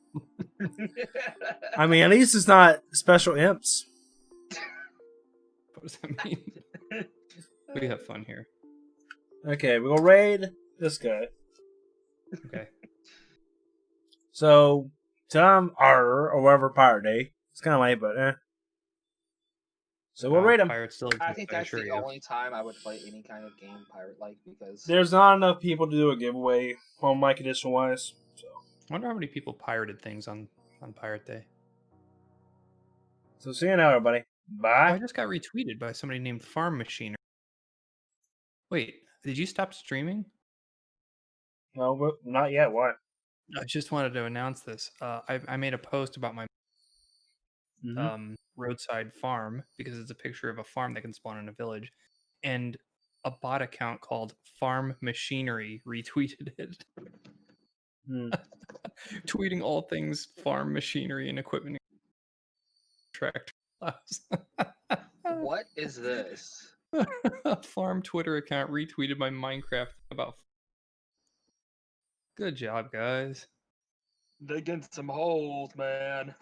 I mean, at least it's not special imps. What does that mean? We have fun here. Okay, we'll raid this guy. Okay. So, Tom or whatever Pirate Day. It's kind of late, but eh. So we'll raid him. Pirates still I exist, think I that's assure the you. only time I would play any kind of game pirate-like because There's not enough people to do a giveaway on my condition wise. So, I wonder how many people pirated things on Pirate Day. see you now, everybody. Oh, Bye. I just got retweeted by somebody named Farm Machiner. Wait, did you stop streaming? No, not yet. Why? I just wanted to announce this. I made a post about my roadside farm because it's a picture of a farm that can spawn in a village, and a bot account called Farm Machinery retweeted it, Hmm. tweeting all things farm machinery and equipment. Tractor class. what is this? A farm Twitter account retweeted my Minecraft about. Good job, guys. Digging some holes, man.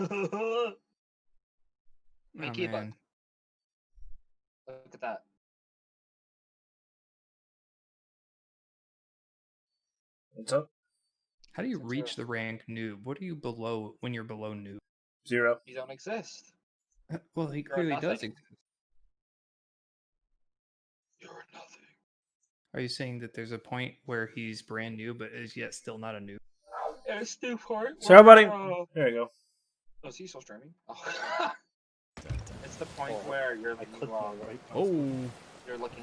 Mickey, Oh, but man. look at that. What's up? How do you Since reach we're- the rank noob? What are you below when you're below noob? 0. You don't exist. Well, he You're clearly does nothing. exist. You're nothing. Are you saying that there's a point where he's brand new but is yet still not a noob? It's Newport. So everybody, Wow. there you go. Oh, is he still streaming? Oh. It's the point where you're like, Oh, you're looking